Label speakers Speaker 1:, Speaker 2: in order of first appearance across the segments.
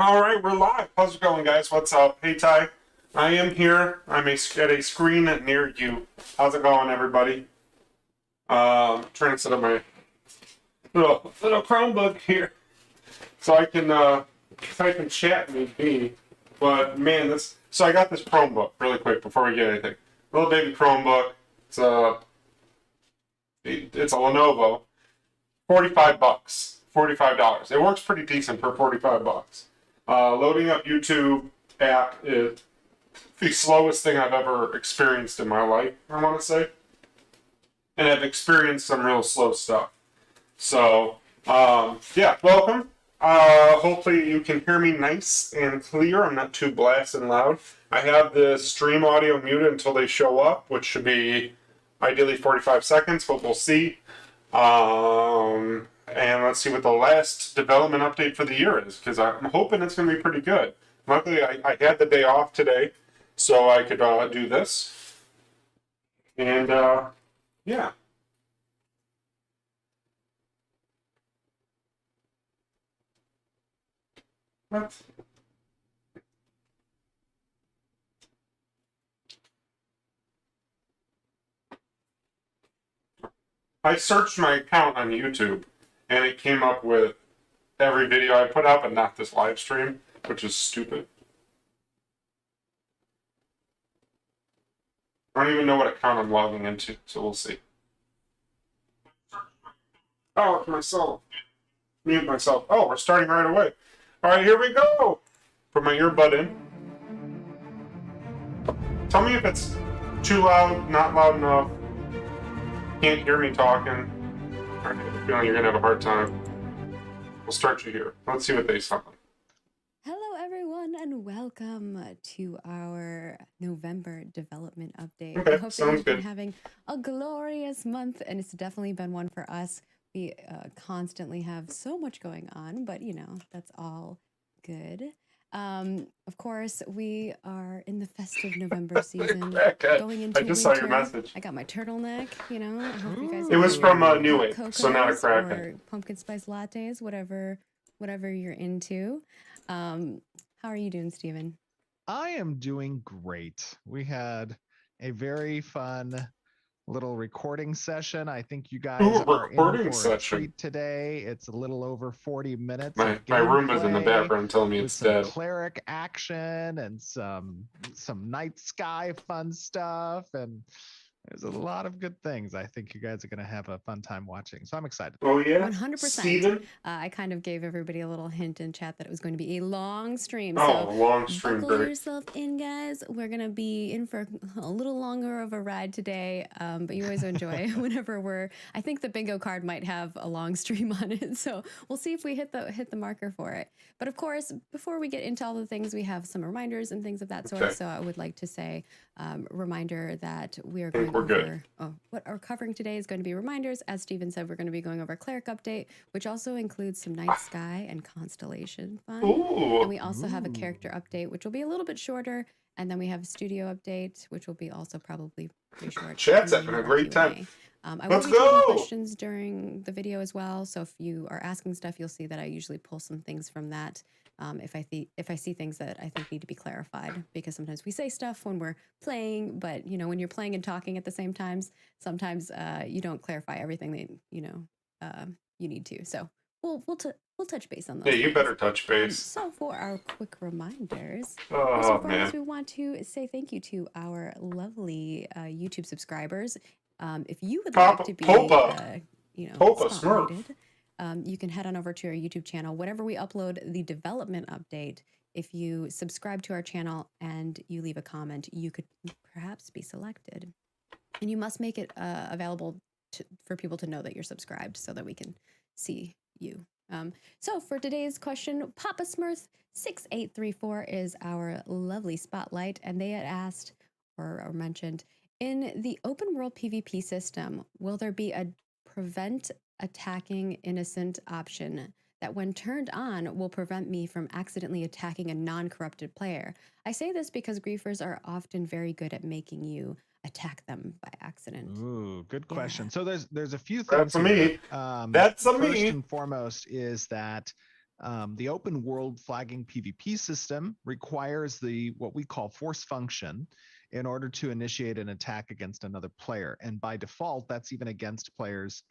Speaker 1: All right, we're live. How's it going, guys? What's up? Hey, Ty. I am here. I'm at a screen near you. How's it going, everybody? Trying to set up my little Chromebook here so I can chat and be. But man, this. So I got this Chromebook really quick before we get anything. Little baby Chromebook. It's a Lenovo. $45. $45. It works pretty decent for $45. Loading up YouTube app is the slowest thing I've ever experienced in my life, I want to say. And I've experienced some real slow stuff. So, yeah, welcome. Hopefully you can hear me nice and clear. I'm not too blasted and loud. I have the stream audio muted until they show up, which should be ideally 45 seconds, but we'll see. And let's see what the last development update for the year is, because I'm hoping it's going to be pretty good. Luckily, I had the day off today, so I could do this. And, yeah. What? I searched my account on YouTube, and it came up with every video I put up, and not this live stream, which is stupid. I don't even know what account I'm logging into, so we'll see. Oh, it's myself. Mute myself. Oh, we're starting right away. All right, here we go. Put my earbud in. Tell me if it's too loud, not loud enough. Can't hear me talking. I have a feeling you're gonna have a hard time. We'll start you here. Let's see what they say.
Speaker 2: Hello, everyone, and welcome to our November development update.
Speaker 1: Okay,
Speaker 2: I hope that
Speaker 1: sounds
Speaker 2: you've been
Speaker 1: good.
Speaker 2: having a glorious month, and it's definitely been one for us. We constantly have so much going on, but you know, that's all good. Of course, we are in the festive November season, going into
Speaker 1: I just saw your
Speaker 2: winter.
Speaker 1: message.
Speaker 2: I got my turtleneck, you know. I hope you guys.
Speaker 1: It was from New Age,
Speaker 2: hot
Speaker 1: so not a
Speaker 2: cocos
Speaker 1: crackhead.
Speaker 2: or pumpkin spice lattes, whatever you're into. How are you doing, Steven?
Speaker 3: I am doing great. We had a very fun little recording session. I think you guys are in for a treat today. It's a little over 40 minutes.
Speaker 1: My Roomba's in the background telling me it's dead.
Speaker 3: Cleric action and some night sky fun stuff, and there's a lot of good things. I think you guys are going to have a fun time watching. So I'm excited.
Speaker 1: Oh, yeah?
Speaker 2: 100%.
Speaker 1: Steven?
Speaker 2: I kind of gave everybody a little hint in chat that it was going to be a long stream.
Speaker 1: Oh,
Speaker 2: so
Speaker 1: long stream.
Speaker 2: Buckle yourself in, guys. We're going to be in for a little longer of a ride today, but you always enjoy whenever I think the bingo card might have a long stream on it. So we'll see if we hit the marker for it. But of course, before we get into all the things, we have some reminders and things of that sort. Okay. So I would like to say, reminder that we are going over, what we're covering today is going to be reminders. As Steven said, we're going to be going over Cleric Update, which also includes some night sky and constellation fun.
Speaker 1: Ooh.
Speaker 2: And we also have a character update, which will be a little bit shorter. And then we have a studio update, which will be also probably pretty short.
Speaker 1: Chat's having a great time.
Speaker 2: I will be taking questions during the video as well. So if you are asking stuff, you'll see that I usually pull some things from that. If I see things that I think need to be clarified, because sometimes we say stuff when we're playing, but you know, when you're playing and talking at the same times, sometimes you don't clarify everything that you need to. So we'll touch base on those.
Speaker 1: Yeah, you better touch base.
Speaker 2: So for our quick reminders,
Speaker 1: first
Speaker 2: and foremost, we want to say thank you to our lovely YouTube subscribers. If you would like to be, spotlighted, you can head on over to our YouTube channel. Whenever we upload the development update, if you subscribe to our channel and you leave a comment, you could perhaps be selected. And you must make it available for people to know that you're subscribed so that we can see you. So for today's question, Papa Smurf 6834 is our lovely spotlight, and they had asked or mentioned, in the open world PvP system, will there be a prevent attacking innocent option that when turned on will prevent me from accidentally attacking a non-corrupted player? I say this because griefers are often very good at making you attack them by accident.
Speaker 3: Ooh, good question. So there's a few things.
Speaker 1: That's a me.
Speaker 3: First and foremost is that The open world flagging PvP system requires what we call force function in order to initiate an attack against another player. And by default, that's even against players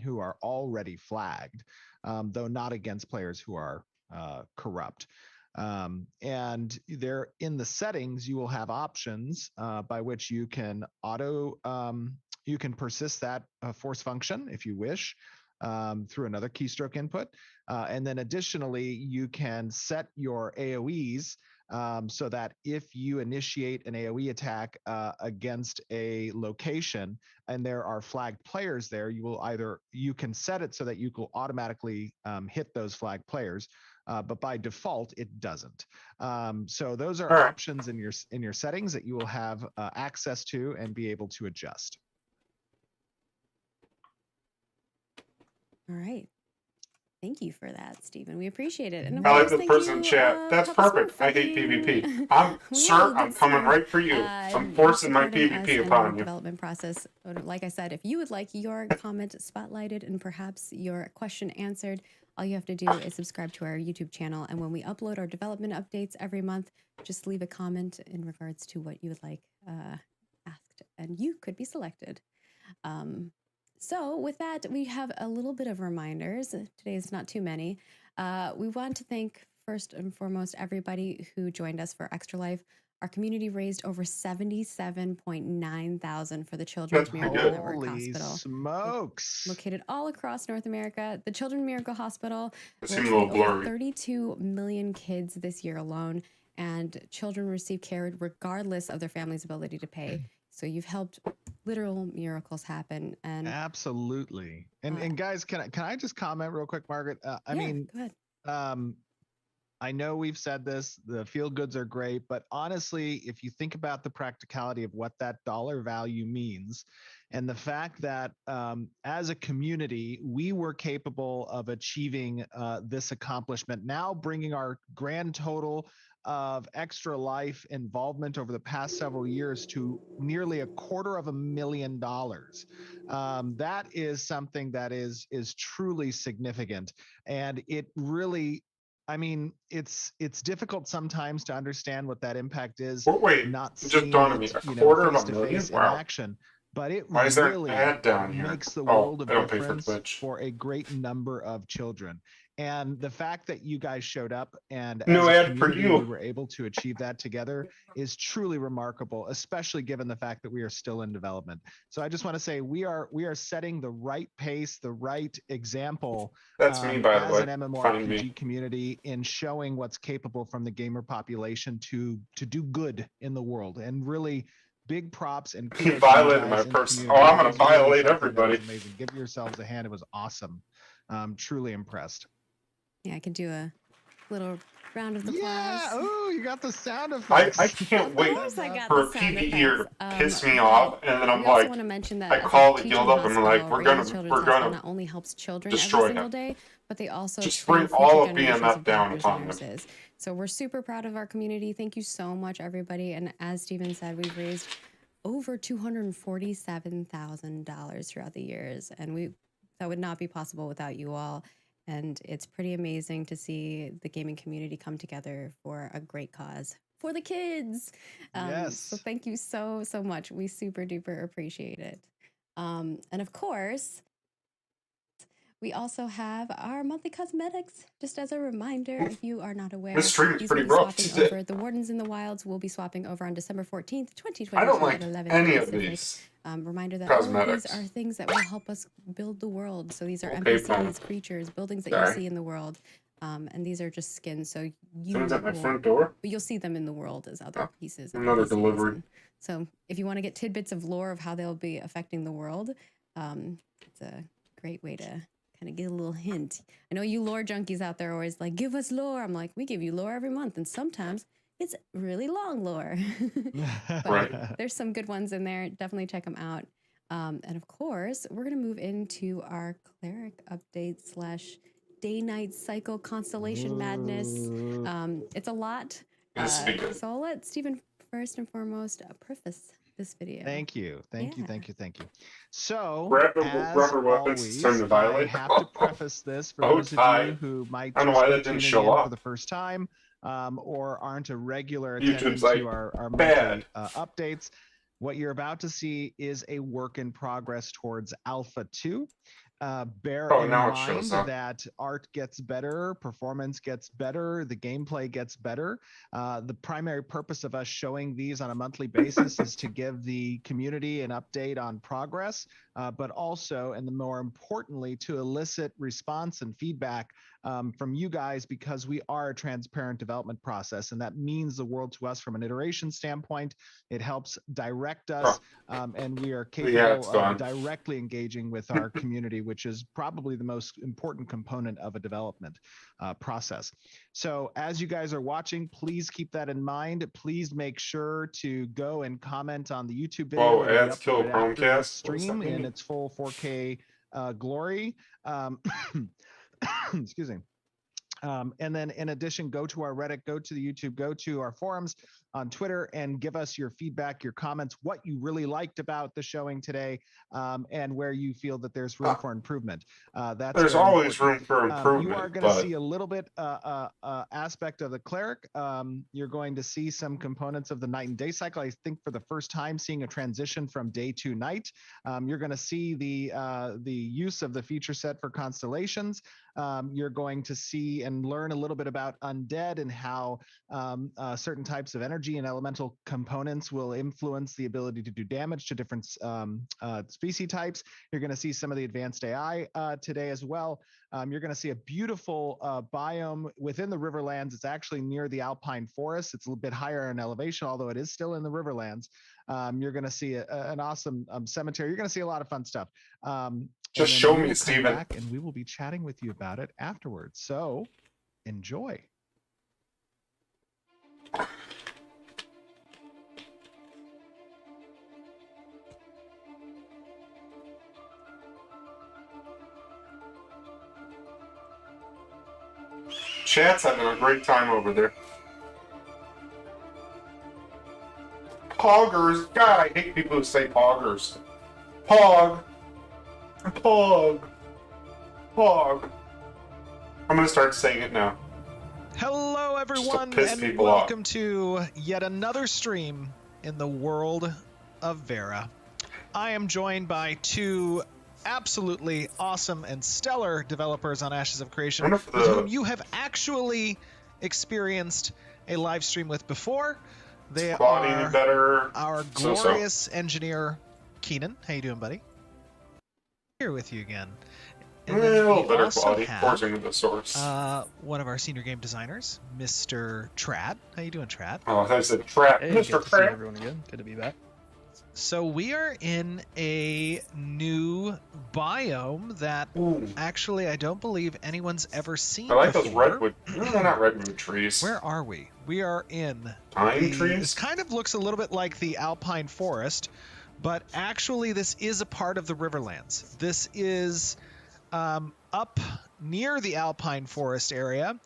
Speaker 3: who are already flagged, though not against players who are corrupt. And there in the settings, you will have options by which you can you can persist that force function if you wish through another keystroke input. And then additionally, you can set your AoEs so that if you initiate an AoE attack against a location and there are flagged players there, you can set it so that you will automatically hit those flagged players. But by default, it doesn't. So those are options in your settings that you will have access to and be able to adjust.
Speaker 2: All right. Thank you for that, Stephen. We appreciate it. And of
Speaker 1: I like
Speaker 2: course,
Speaker 1: the
Speaker 2: thank
Speaker 1: person in
Speaker 2: you,
Speaker 1: chat. That's
Speaker 2: Papa Smurf,
Speaker 1: perfect.
Speaker 2: for
Speaker 1: I hate
Speaker 2: being
Speaker 1: PvP. I'm
Speaker 2: really
Speaker 1: coming
Speaker 2: good
Speaker 1: right for you. I'm forcing my
Speaker 2: supporting us
Speaker 1: PvP
Speaker 2: in our
Speaker 1: upon you.
Speaker 2: development process. Like I said, if you would like your comment spotlighted and perhaps your question answered, all you have to do is subscribe to our YouTube channel. And when we upload our development updates every month, just leave a comment in regards to what you would like asked, and you could be selected. So with that, we have a little bit of reminders. Today is not too many. We want to thank first and foremost everybody who joined us for Extra Life. Our community raised over $77.9 thousand for the Children's Miracle Network Hospital.
Speaker 3: Smokes!
Speaker 2: Located all across North America, the Children's Miracle Hospital will
Speaker 1: seems a little
Speaker 2: feed over
Speaker 1: blurry.
Speaker 2: 32 million kids this year alone, and children receive care regardless of their family's ability to pay. So you've helped literal miracles happen. And
Speaker 3: absolutely. And guys, can I just comment real quick, Margaret? I mean,
Speaker 2: go ahead.
Speaker 3: I know we've said this, the feel goods are great, but honestly, if you think about the practicality of what that dollar value means, and the fact that as a community, we were capable of achieving this accomplishment, now bringing our grand total of Extra Life involvement over the past several years to nearly $250,000. That is something that is truly significant. And it really, I mean, it's difficult sometimes to understand what that impact is.
Speaker 1: Wait,
Speaker 3: not
Speaker 1: it
Speaker 3: seeing
Speaker 1: just dawned on me.
Speaker 3: it, face-to-face in action. But it
Speaker 1: Why is there
Speaker 3: really
Speaker 1: an ad down here?
Speaker 3: makes the world of
Speaker 1: I don't pay for
Speaker 3: difference
Speaker 1: Twitch.
Speaker 3: for a great number of children. And the fact that you guys showed up and
Speaker 1: No
Speaker 3: as a
Speaker 1: ad for
Speaker 3: community
Speaker 1: you.
Speaker 3: we were able to achieve that together is truly remarkable, especially given the fact that we are still in development. So I just want to say we are setting the right pace, the right example.
Speaker 1: That's me, by the way.
Speaker 3: As an MMORPG community in showing what's capable from the gamer population to do good in the world. And really big props and
Speaker 1: he violated my person. Oh, I'm gonna violate everybody.
Speaker 3: Amazing. Give yourselves a hand. It was awesome. Truly impressed.
Speaker 2: Yeah, I can do a little round of applause.
Speaker 3: Yeah. Oh, you got the sound effects.
Speaker 1: I can't wait for a PvE to piss me off, and then I'm
Speaker 2: we also want to mention that
Speaker 1: I call the
Speaker 2: teaching
Speaker 1: guild up and I'm like,
Speaker 2: hospital,
Speaker 1: we're
Speaker 2: Ray's
Speaker 1: gonna
Speaker 2: Hospital not only helps children every
Speaker 1: destroy
Speaker 2: single
Speaker 1: him.
Speaker 2: day, but they also
Speaker 1: Just
Speaker 2: train
Speaker 1: bring all
Speaker 2: future
Speaker 1: of
Speaker 2: generations
Speaker 1: BMF
Speaker 2: of
Speaker 1: down
Speaker 2: doctors
Speaker 1: upon
Speaker 2: and
Speaker 1: them.
Speaker 2: nurses. So we're super proud of our community. Thank you so much, everybody. And as Stephen said, we've raised over $247,000 throughout the years, and that would not be possible without you all. And it's pretty amazing to see the gaming community come together for a great cause for the kids.
Speaker 3: Yes.
Speaker 2: So thank you so much. We super duper appreciate it. And of course, we also have our monthly cosmetics. Just as a reminder, if you are not aware,
Speaker 1: this stream is
Speaker 2: these
Speaker 1: pretty
Speaker 2: will be
Speaker 1: rough
Speaker 2: swapping
Speaker 1: today.
Speaker 2: over. The Wardens in the Wilds will be swapping over on December 14th, 2022
Speaker 1: I don't like
Speaker 2: at 11
Speaker 1: any
Speaker 2: Pacific.
Speaker 1: of these.
Speaker 2: Reminder that
Speaker 1: cosmetics.
Speaker 2: all of these are things that will help us build the world. So these are
Speaker 1: Okay,
Speaker 2: NPCs, creatures, buildings that you see in the world. And these are just skins. So
Speaker 1: Someone's at my front door.
Speaker 2: But you'll see them in the world as other pieces.
Speaker 1: Another
Speaker 2: NPCs.
Speaker 1: delivery.
Speaker 2: And so if you want to get tidbits of lore of how they'll be affecting the world, it's a great way to kind of get a little hint. I know you lore junkies out there are always like, give us lore. I'm like, we give you lore every month. And sometimes it's really long lore. But
Speaker 1: Right.
Speaker 2: there's some good ones in there. Definitely check them out. And of course, we're going to move into our cleric update / day-night cycle constellation madness. It's a lot. So I'll let Stephen first and foremost preface this video.
Speaker 3: Thank you. Thank you.
Speaker 2: Yeah.
Speaker 3: Thank you. Thank you. So,
Speaker 1: Grab the
Speaker 3: as
Speaker 1: rubber weapons. It's time
Speaker 3: always,
Speaker 1: to
Speaker 3: I
Speaker 1: violate.
Speaker 3: have to preface this for
Speaker 1: Oh,
Speaker 3: those of
Speaker 1: tie.
Speaker 3: you who might
Speaker 1: I don't know
Speaker 3: just
Speaker 1: why
Speaker 3: be
Speaker 1: that didn't
Speaker 3: tuning
Speaker 1: show
Speaker 3: in
Speaker 1: up.
Speaker 3: for the first time, or aren't a regular
Speaker 1: YouTube's
Speaker 3: attendant
Speaker 1: like,
Speaker 3: to our
Speaker 1: bad.
Speaker 3: monthly updates. What you're about to see is a work in progress towards Alpha 2. Bear
Speaker 1: Oh,
Speaker 3: in
Speaker 1: now it shows
Speaker 3: mind
Speaker 1: up.
Speaker 3: that art gets better, performance gets better, the gameplay gets better. The primary purpose of us showing these on a monthly basis is to give the community an update on progress, but also, and the more importantly, to elicit response and feedback from you guys, because we are a transparent development process, and that means the world to us from an iteration standpoint. It helps direct us, and we are capable of directly engaging with our community, which is probably the most important component of a development process. So as you guys are watching, please keep that in mind. Please make sure to go and comment on the YouTube video.
Speaker 1: Whoa, ads kill
Speaker 3: After
Speaker 1: Chromecast?
Speaker 3: this stream in its full 4K glory. Excuse me. And then in addition, go to our Reddit, go to the YouTube, go to our forums on Twitter, and give us your feedback, your comments, what you really liked about the showing today, and where you feel that there's room for improvement.
Speaker 1: There's always room for improvement.
Speaker 3: You are going to see a little bit aspect of the cleric. You're going to see some components of the night and day cycle. I think for the first time, seeing a transition from day to night. You're going to see the use of the feature set for constellations. You're going to see and learn a little bit about undead and how certain types of energy and elemental components will influence the ability to do damage to different species types. You're going to see some of the advanced AI today as well. You're going to see a beautiful biome within the Riverlands. It's actually near the Alpine Forest. It's a little bit higher in elevation, although it is still in the Riverlands. You're going to see an awesome cemetery. You're going to see a lot of fun stuff.
Speaker 1: Just show me, Steven.
Speaker 3: And we will be chatting with you about it afterwards. So enjoy.
Speaker 1: Chat's having a great time over there. Poggers. God, I hate people who say poggers. Pog. Pog. Pog. I'm gonna start saying it now.
Speaker 4: Hello, everyone, and welcome to yet another stream in the world of Vera. I am joined by two absolutely awesome and stellar developers on Ashes of Creation, with whom you have actually experienced a live stream with before. They are our glorious engineer, Keenan. How you doing, buddy? Here with you again. And then
Speaker 1: a little
Speaker 4: we
Speaker 1: better
Speaker 4: also
Speaker 1: quality,
Speaker 4: have,
Speaker 1: forcing the source.
Speaker 4: one of our senior game designers, Mr. Trad. How you doing, Trad?
Speaker 1: Oh, I said Trad.
Speaker 5: Hey,
Speaker 1: Mr.
Speaker 5: good to see
Speaker 1: Trad.
Speaker 5: everyone again. Good to be back.
Speaker 4: So we are in a new biome that actually I don't believe anyone's ever seen
Speaker 1: I like
Speaker 4: before.
Speaker 1: those redwood. No, they're not redwood trees.
Speaker 4: Where are we? We are in
Speaker 1: pine trees.
Speaker 4: This kind of looks a little bit like the Alpine Forest, but actually this is a part of the Riverlands. This is up near the Alpine Forest area.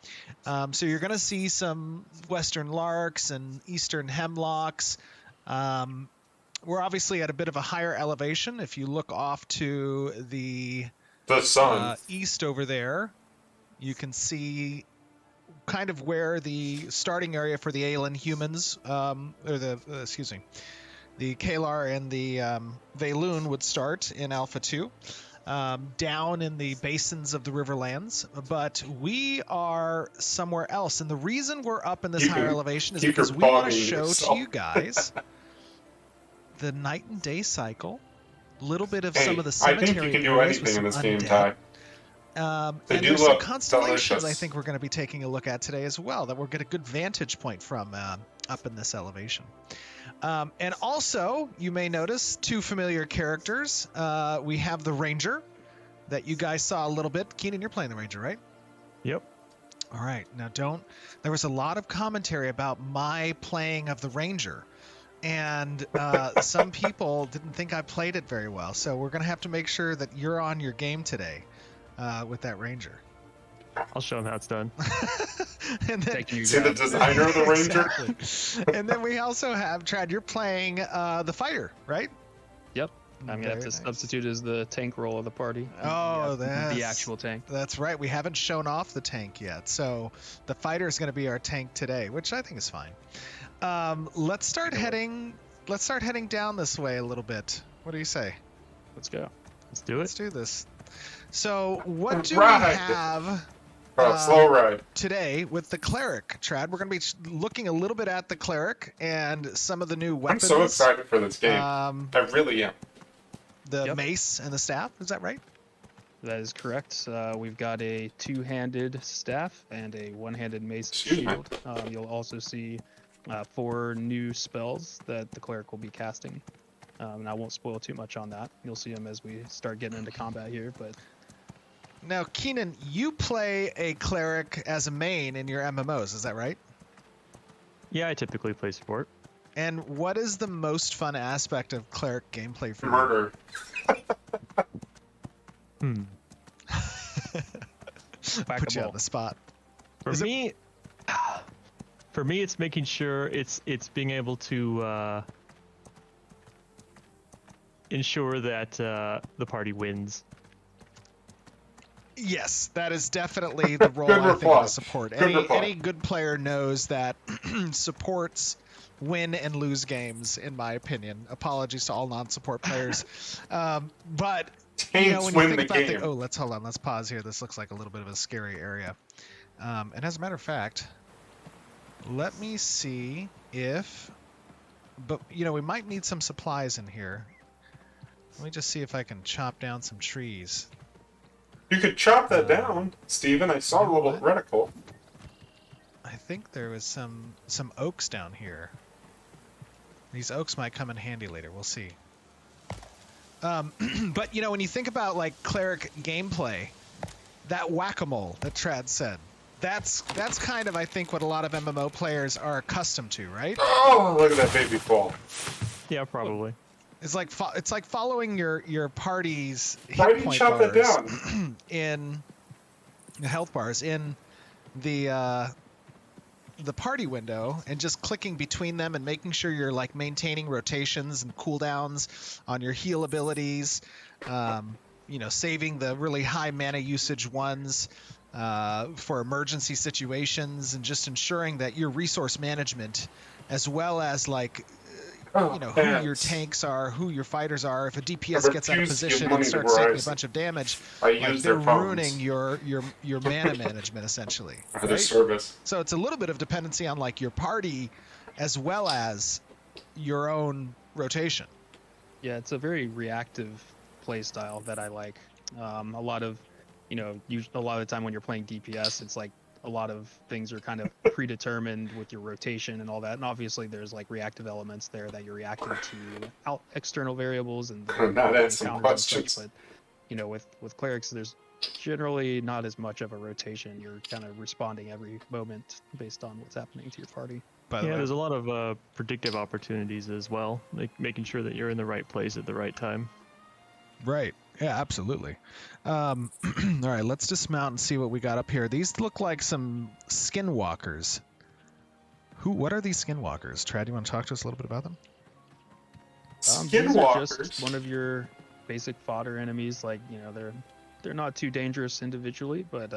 Speaker 4: So you're going to see some western larks and eastern hemlocks. We're obviously at a bit of a higher elevation. If you look off to the
Speaker 1: sun
Speaker 4: east over there, you can see kind of where the starting area for the Aelan humans, or the Kalar and the Valoon would start in Alpha 2. Down in the basins of the Riverlands, but we are somewhere else. And the reason we're up in this higher elevation is because we want to show to you guys the night and day cycle, a little bit of some of the cemetery.
Speaker 1: I think you can do anything in this game, Ty.
Speaker 4: And there's some constellations I think we're going to be taking a look at today as well that we'll get a good vantage point from up in this elevation. And also, you may notice two familiar characters. We have the Ranger that you guys saw a little bit. Keenan, you're playing the Ranger, right?
Speaker 5: Yep.
Speaker 4: All right. Now, there was a lot of commentary about my playing of the Ranger. And some people didn't think I played it very well. So we're going to have to make sure that you're on your game today with that Ranger.
Speaker 5: I'll show him how it's done.
Speaker 4: And then,
Speaker 5: Taking you
Speaker 1: See the
Speaker 5: down.
Speaker 1: designer of the Ranger?
Speaker 4: Exactly. And then we also have Trad. You're playing the fighter, right?
Speaker 5: Yep. I'm gonna have to substitute as the tank role of the party.
Speaker 4: Oh,
Speaker 5: the
Speaker 4: that's
Speaker 5: actual tank.
Speaker 4: That's right. We haven't shown off the tank yet, so the fighter is going to be our tank today, which I think is fine. Let's start heading down this way a little bit. What do you say?
Speaker 5: Let's go. Let's do
Speaker 4: Let's
Speaker 5: it.
Speaker 4: do this. So, what do
Speaker 1: Right.
Speaker 4: we have
Speaker 1: Slow ride.
Speaker 4: today with the cleric, Trad? We're going to be looking a little bit at the cleric and some of the new
Speaker 1: I'm
Speaker 4: weapons.
Speaker 1: so excited for this game.
Speaker 4: Um,
Speaker 1: I really am.
Speaker 4: the
Speaker 5: Yep.
Speaker 4: mace and the staff. Is that right?
Speaker 5: That is correct. We've got a two-handed staff and a one-handed mace
Speaker 1: Excuse me.
Speaker 5: shield. You'll also see 4 new spells that the cleric will be casting. And I won't spoil too much on that. You'll see them as we start getting into combat here. But
Speaker 4: Now, Keenan, you play a cleric as a main in your MMOs. Is that right?
Speaker 5: yeah, I typically play support.
Speaker 4: And what is the most fun aspect of cleric gameplay for you?
Speaker 1: Murder.
Speaker 4: Put you on the spot.
Speaker 5: For
Speaker 4: Is it-
Speaker 5: me, it's making sure it's being able to ensure that the party wins.
Speaker 4: Yes, that is definitely the role
Speaker 1: Good
Speaker 4: I think
Speaker 1: reply.
Speaker 4: of support.
Speaker 1: Good reply.
Speaker 4: Any good player knows that supports win and lose games, in my opinion. Apologies to all non-support players. But you know,
Speaker 1: Tanks
Speaker 4: when you
Speaker 1: win
Speaker 4: think
Speaker 1: the
Speaker 4: about
Speaker 1: game.
Speaker 4: oh, let's hold on. Let's pause here. This looks like a little bit of a scary area. And as a matter of fact, let me see if, but you know, we might need some supplies in here. Let me just see if I can chop down some trees.
Speaker 1: You could chop that down, Steven. I saw a little
Speaker 4: what?
Speaker 1: reticle.
Speaker 4: I think there was some oaks down here. These oaks might come in handy later. We'll see. But you know, when you think about like cleric gameplay, that whack-a-mole that Trad said, that's kind of I think what a lot of MMO players are accustomed to, right?
Speaker 1: Oh, look at that baby fall.
Speaker 5: Yeah, probably.
Speaker 4: It's like it's like following your party's
Speaker 1: Why
Speaker 4: hit
Speaker 1: did you
Speaker 4: point
Speaker 1: chop that
Speaker 4: bars
Speaker 1: down?
Speaker 4: in the health bars in the party window and just clicking between them and making sure you're like maintaining rotations and cooldowns on your heal abilities. You know, saving the really high mana usage ones for emergency situations, and just ensuring that your resource management, as well as like you know, who your tanks are, who your fighters are. If a DPS gets out of position and starts taking a bunch of damage, like they're ruining your mana management essentially.
Speaker 1: Or their
Speaker 4: Right?
Speaker 1: service.
Speaker 4: So it's a little bit of dependency on like your party as well as your own rotation.
Speaker 5: Yeah, it's a very reactive play style that I like. A lot of, you know, a lot of the time when you're playing DPS, it's like a lot of things are kind of predetermined with your rotation and all that. And obviously there's like reactive elements there that you're reacting to external variables and
Speaker 1: I'm not
Speaker 5: the
Speaker 1: asking
Speaker 5: counters and such,
Speaker 1: questions.
Speaker 5: but you know, with clerics, there's generally not as much of a rotation. You're kind of responding every moment based on what's happening to your party.
Speaker 4: By the
Speaker 5: Yeah,
Speaker 4: way,
Speaker 5: there's a lot of predictive opportunities as well, like making sure that you're in the right place at the right time.
Speaker 4: right. Yeah, absolutely. All right, let's dismount and see what we got up here. These look like some skinwalkers. What are these skinwalkers? Trad, you want to talk to us a little bit about them?
Speaker 5: These are
Speaker 1: Skinwalkers.
Speaker 5: just one of your basic fodder enemies. Like, you know, they're not too dangerous individually, but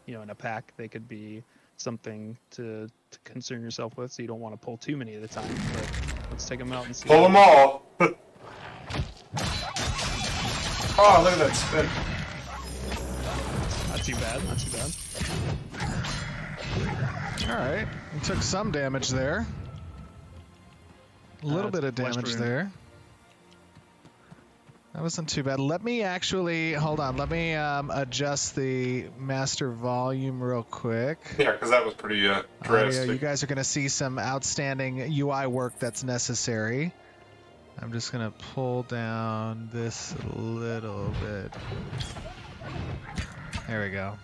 Speaker 5: you know, in a pack they could be something to concern yourself with. So you don't want to pull too many at a time. But let's take them out and see.
Speaker 1: Pull them all. Oh, look at that spin.
Speaker 5: Not too bad. Not too bad.
Speaker 4: All right, we took some damage there. A little bit of
Speaker 5: flesh
Speaker 4: damage
Speaker 5: wound.
Speaker 4: there. That wasn't too bad. Let me actually hold on. Let me adjust the master volume real quick.
Speaker 1: Yeah, because that was pretty
Speaker 4: Audio,
Speaker 1: drastic.
Speaker 4: you guys are going to see some outstanding UI work that's necessary. I'm just going to pull down this a little bit. There we go.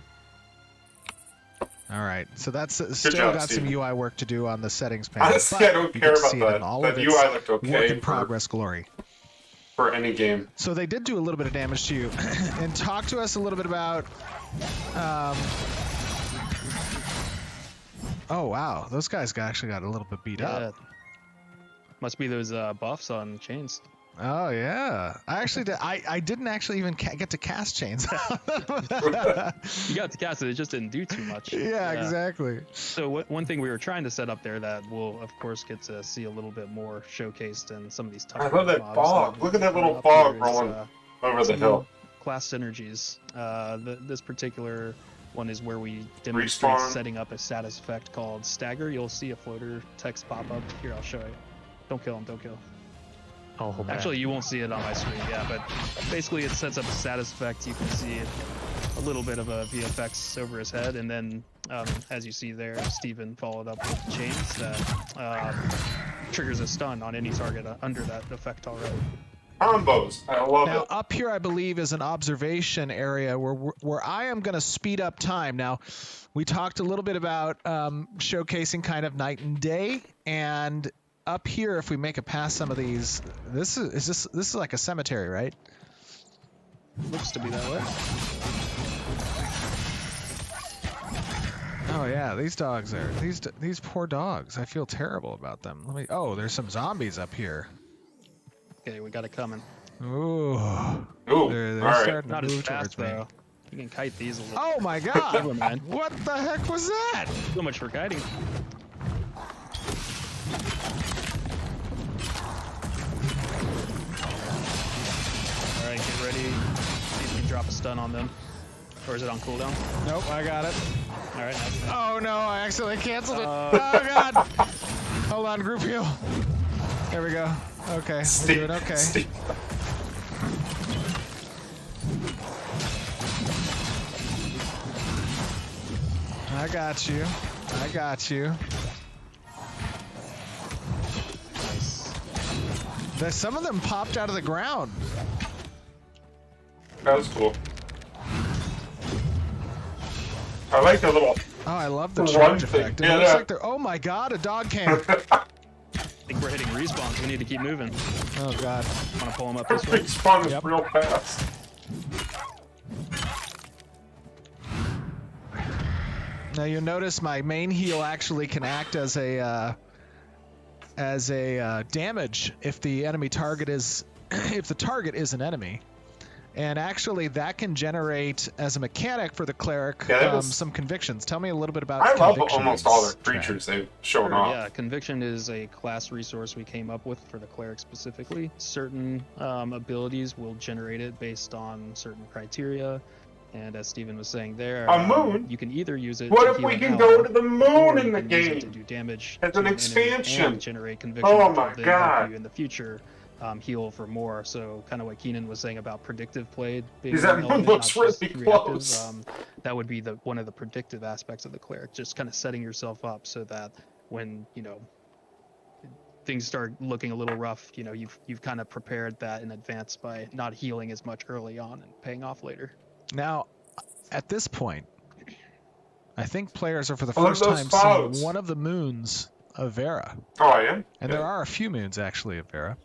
Speaker 4: All right, so that's still
Speaker 1: job,
Speaker 4: got
Speaker 1: Steven.
Speaker 4: some UI work to do on the settings panel.
Speaker 1: Honestly,
Speaker 4: but
Speaker 1: I don't
Speaker 4: you
Speaker 1: care
Speaker 4: get to
Speaker 1: about
Speaker 4: see it in
Speaker 1: that.
Speaker 4: all
Speaker 1: That
Speaker 4: of its
Speaker 1: UI looked okay
Speaker 4: work in
Speaker 1: for-
Speaker 4: progress glory.
Speaker 1: For any game.
Speaker 4: So they did do a little bit of damage to you. And talk to us a little bit about Oh wow, those guys actually got a little bit beat up.
Speaker 5: Must be those buffs on chains.
Speaker 4: Oh yeah, I actually did. I didn't actually even get to cast chains.
Speaker 5: You got to cast it, it just didn't do too much.
Speaker 4: Yeah, exactly.
Speaker 5: So one thing we were trying to set up there that we'll of course get to see a little bit more showcased in some of these
Speaker 1: I love that
Speaker 5: mobs
Speaker 1: fog. Look at that little
Speaker 5: up
Speaker 1: fog
Speaker 5: here is,
Speaker 1: rolling over the hill.
Speaker 5: class synergies. This particular one is where we demonstrate
Speaker 1: Respawn.
Speaker 5: setting up a status effect called stagger. You'll see a floater text pop up. Here, I'll show you. Don't kill him, don't kill.
Speaker 6: I'll hold back.
Speaker 5: Actually, you won't see it on my screen, yeah, but basically it sets up a status effect. You can see a little bit of a VFX over his head, and then as you see there, Steven followed up with chains that triggers a stun on any target under that effect already.
Speaker 1: Combos. I love
Speaker 4: Now
Speaker 1: it.
Speaker 4: up here, I believe, is an observation area where I am going to speed up time. Now, we talked a little bit about showcasing kind of night and day, and up here, if we make it past some of these, this is like a cemetery, right?
Speaker 5: Looks to be that way.
Speaker 4: Oh yeah, these dogs are these poor dogs. I feel terrible about them. Oh, there's some zombies up here.
Speaker 5: Okay, we got it coming.
Speaker 4: Ooh,
Speaker 1: Ooh,
Speaker 4: they're
Speaker 1: all right.
Speaker 4: starting
Speaker 5: Not
Speaker 4: to
Speaker 5: as
Speaker 4: move
Speaker 5: fast
Speaker 4: towards me.
Speaker 5: though. You can kite these a little.
Speaker 4: Oh my god!
Speaker 5: Kill 'em, man.
Speaker 4: What the heck was that?
Speaker 5: So much for kiting. All right, get ready. See if you can drop a stun on them. Or is it on cooldown?
Speaker 4: Nope, I got it.
Speaker 5: All right, nice.
Speaker 4: Oh no, I accidentally canceled it.
Speaker 5: Uh,
Speaker 4: Oh god! Hold on, group heal. There we go. Okay, we're doing okay.
Speaker 1: Steve.
Speaker 4: I got you. I got you.
Speaker 5: Nice.
Speaker 4: Some of them popped out of the ground.
Speaker 1: That was cool. I like the little.
Speaker 4: Oh, I love the
Speaker 1: Run
Speaker 4: charge
Speaker 1: thing.
Speaker 4: effect.
Speaker 1: Yeah,
Speaker 4: It looks
Speaker 1: yeah.
Speaker 4: like they're. Oh my god, a dog came.
Speaker 5: I think we're hitting respawns. We need to keep moving.
Speaker 4: Oh god.
Speaker 5: Want to pull them up this way?
Speaker 1: Perfect spawn is
Speaker 4: Yep.
Speaker 1: real fast.
Speaker 4: Now you notice my main heal actually can act as a damage if the enemy target is if the target is an enemy, and actually that can generate as a mechanic for the cleric
Speaker 1: Yeah, that was-
Speaker 4: some convictions. Tell me a little bit about.
Speaker 1: I love
Speaker 4: conviction
Speaker 1: almost
Speaker 4: in
Speaker 1: all
Speaker 4: this
Speaker 1: the
Speaker 4: track.
Speaker 1: creatures they've shown
Speaker 5: Sure,
Speaker 1: off.
Speaker 5: yeah, Conviction is a class resource we came up with for the cleric specifically. Certain abilities will generate it based on certain criteria. And as Steven was saying there,
Speaker 1: A moon?
Speaker 5: you can either use it
Speaker 1: What
Speaker 5: to
Speaker 1: if
Speaker 5: heal
Speaker 1: we
Speaker 5: an
Speaker 1: can
Speaker 5: ally,
Speaker 1: go to the
Speaker 5: or
Speaker 1: moon
Speaker 5: you
Speaker 1: in the
Speaker 5: can use it to
Speaker 1: game?
Speaker 5: do damage
Speaker 1: As
Speaker 5: to
Speaker 1: an
Speaker 5: enemy
Speaker 1: expansion.
Speaker 5: and generate conviction,
Speaker 1: Oh
Speaker 5: which
Speaker 1: my
Speaker 5: will then
Speaker 1: God.
Speaker 5: help you in the future heal for more. So kind of what Keenan was saying about predictive play being
Speaker 1: Because that
Speaker 5: an
Speaker 1: moon
Speaker 5: element,
Speaker 1: looks
Speaker 5: not just
Speaker 1: really
Speaker 5: reactive.
Speaker 1: close.
Speaker 5: That would be one of the predictive aspects of the cleric, just kind of setting yourself up so that when things start looking a little rough, you've kind of prepared that in advance by not healing as much early on and paying off later.
Speaker 4: Now, at this point, I think players are for the
Speaker 1: Oh, look
Speaker 4: first
Speaker 1: at those
Speaker 4: time
Speaker 1: clouds.
Speaker 4: seeing one of the moons of Vera.
Speaker 1: Oh, I am?
Speaker 4: And there are a few moons actually of Vera.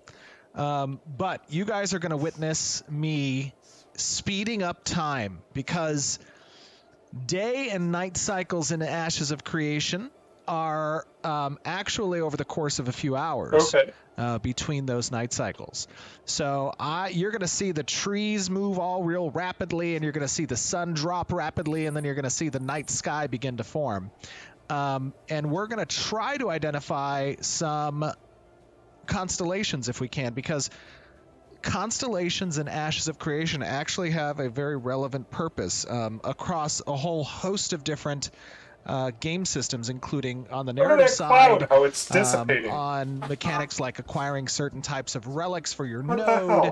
Speaker 4: But you guys are going to witness me speeding up time because day and night cycles in Ashes of Creation are actually over the course of a few hours.
Speaker 1: Okay.
Speaker 4: Between those night cycles. So you're going to see the trees move all real rapidly, and you're going to see the sun drop rapidly, and then you're going to see the night sky begin to form. And we're going to try to identify some constellations if we can, because constellations and Ashes of Creation actually have a very relevant purpose across a whole host of different game systems, including on the
Speaker 1: Look at
Speaker 4: narrative
Speaker 1: that
Speaker 4: side,
Speaker 1: cloud, how it's dissipating.
Speaker 4: on mechanics like acquiring certain types of relics for your
Speaker 1: What the
Speaker 4: node,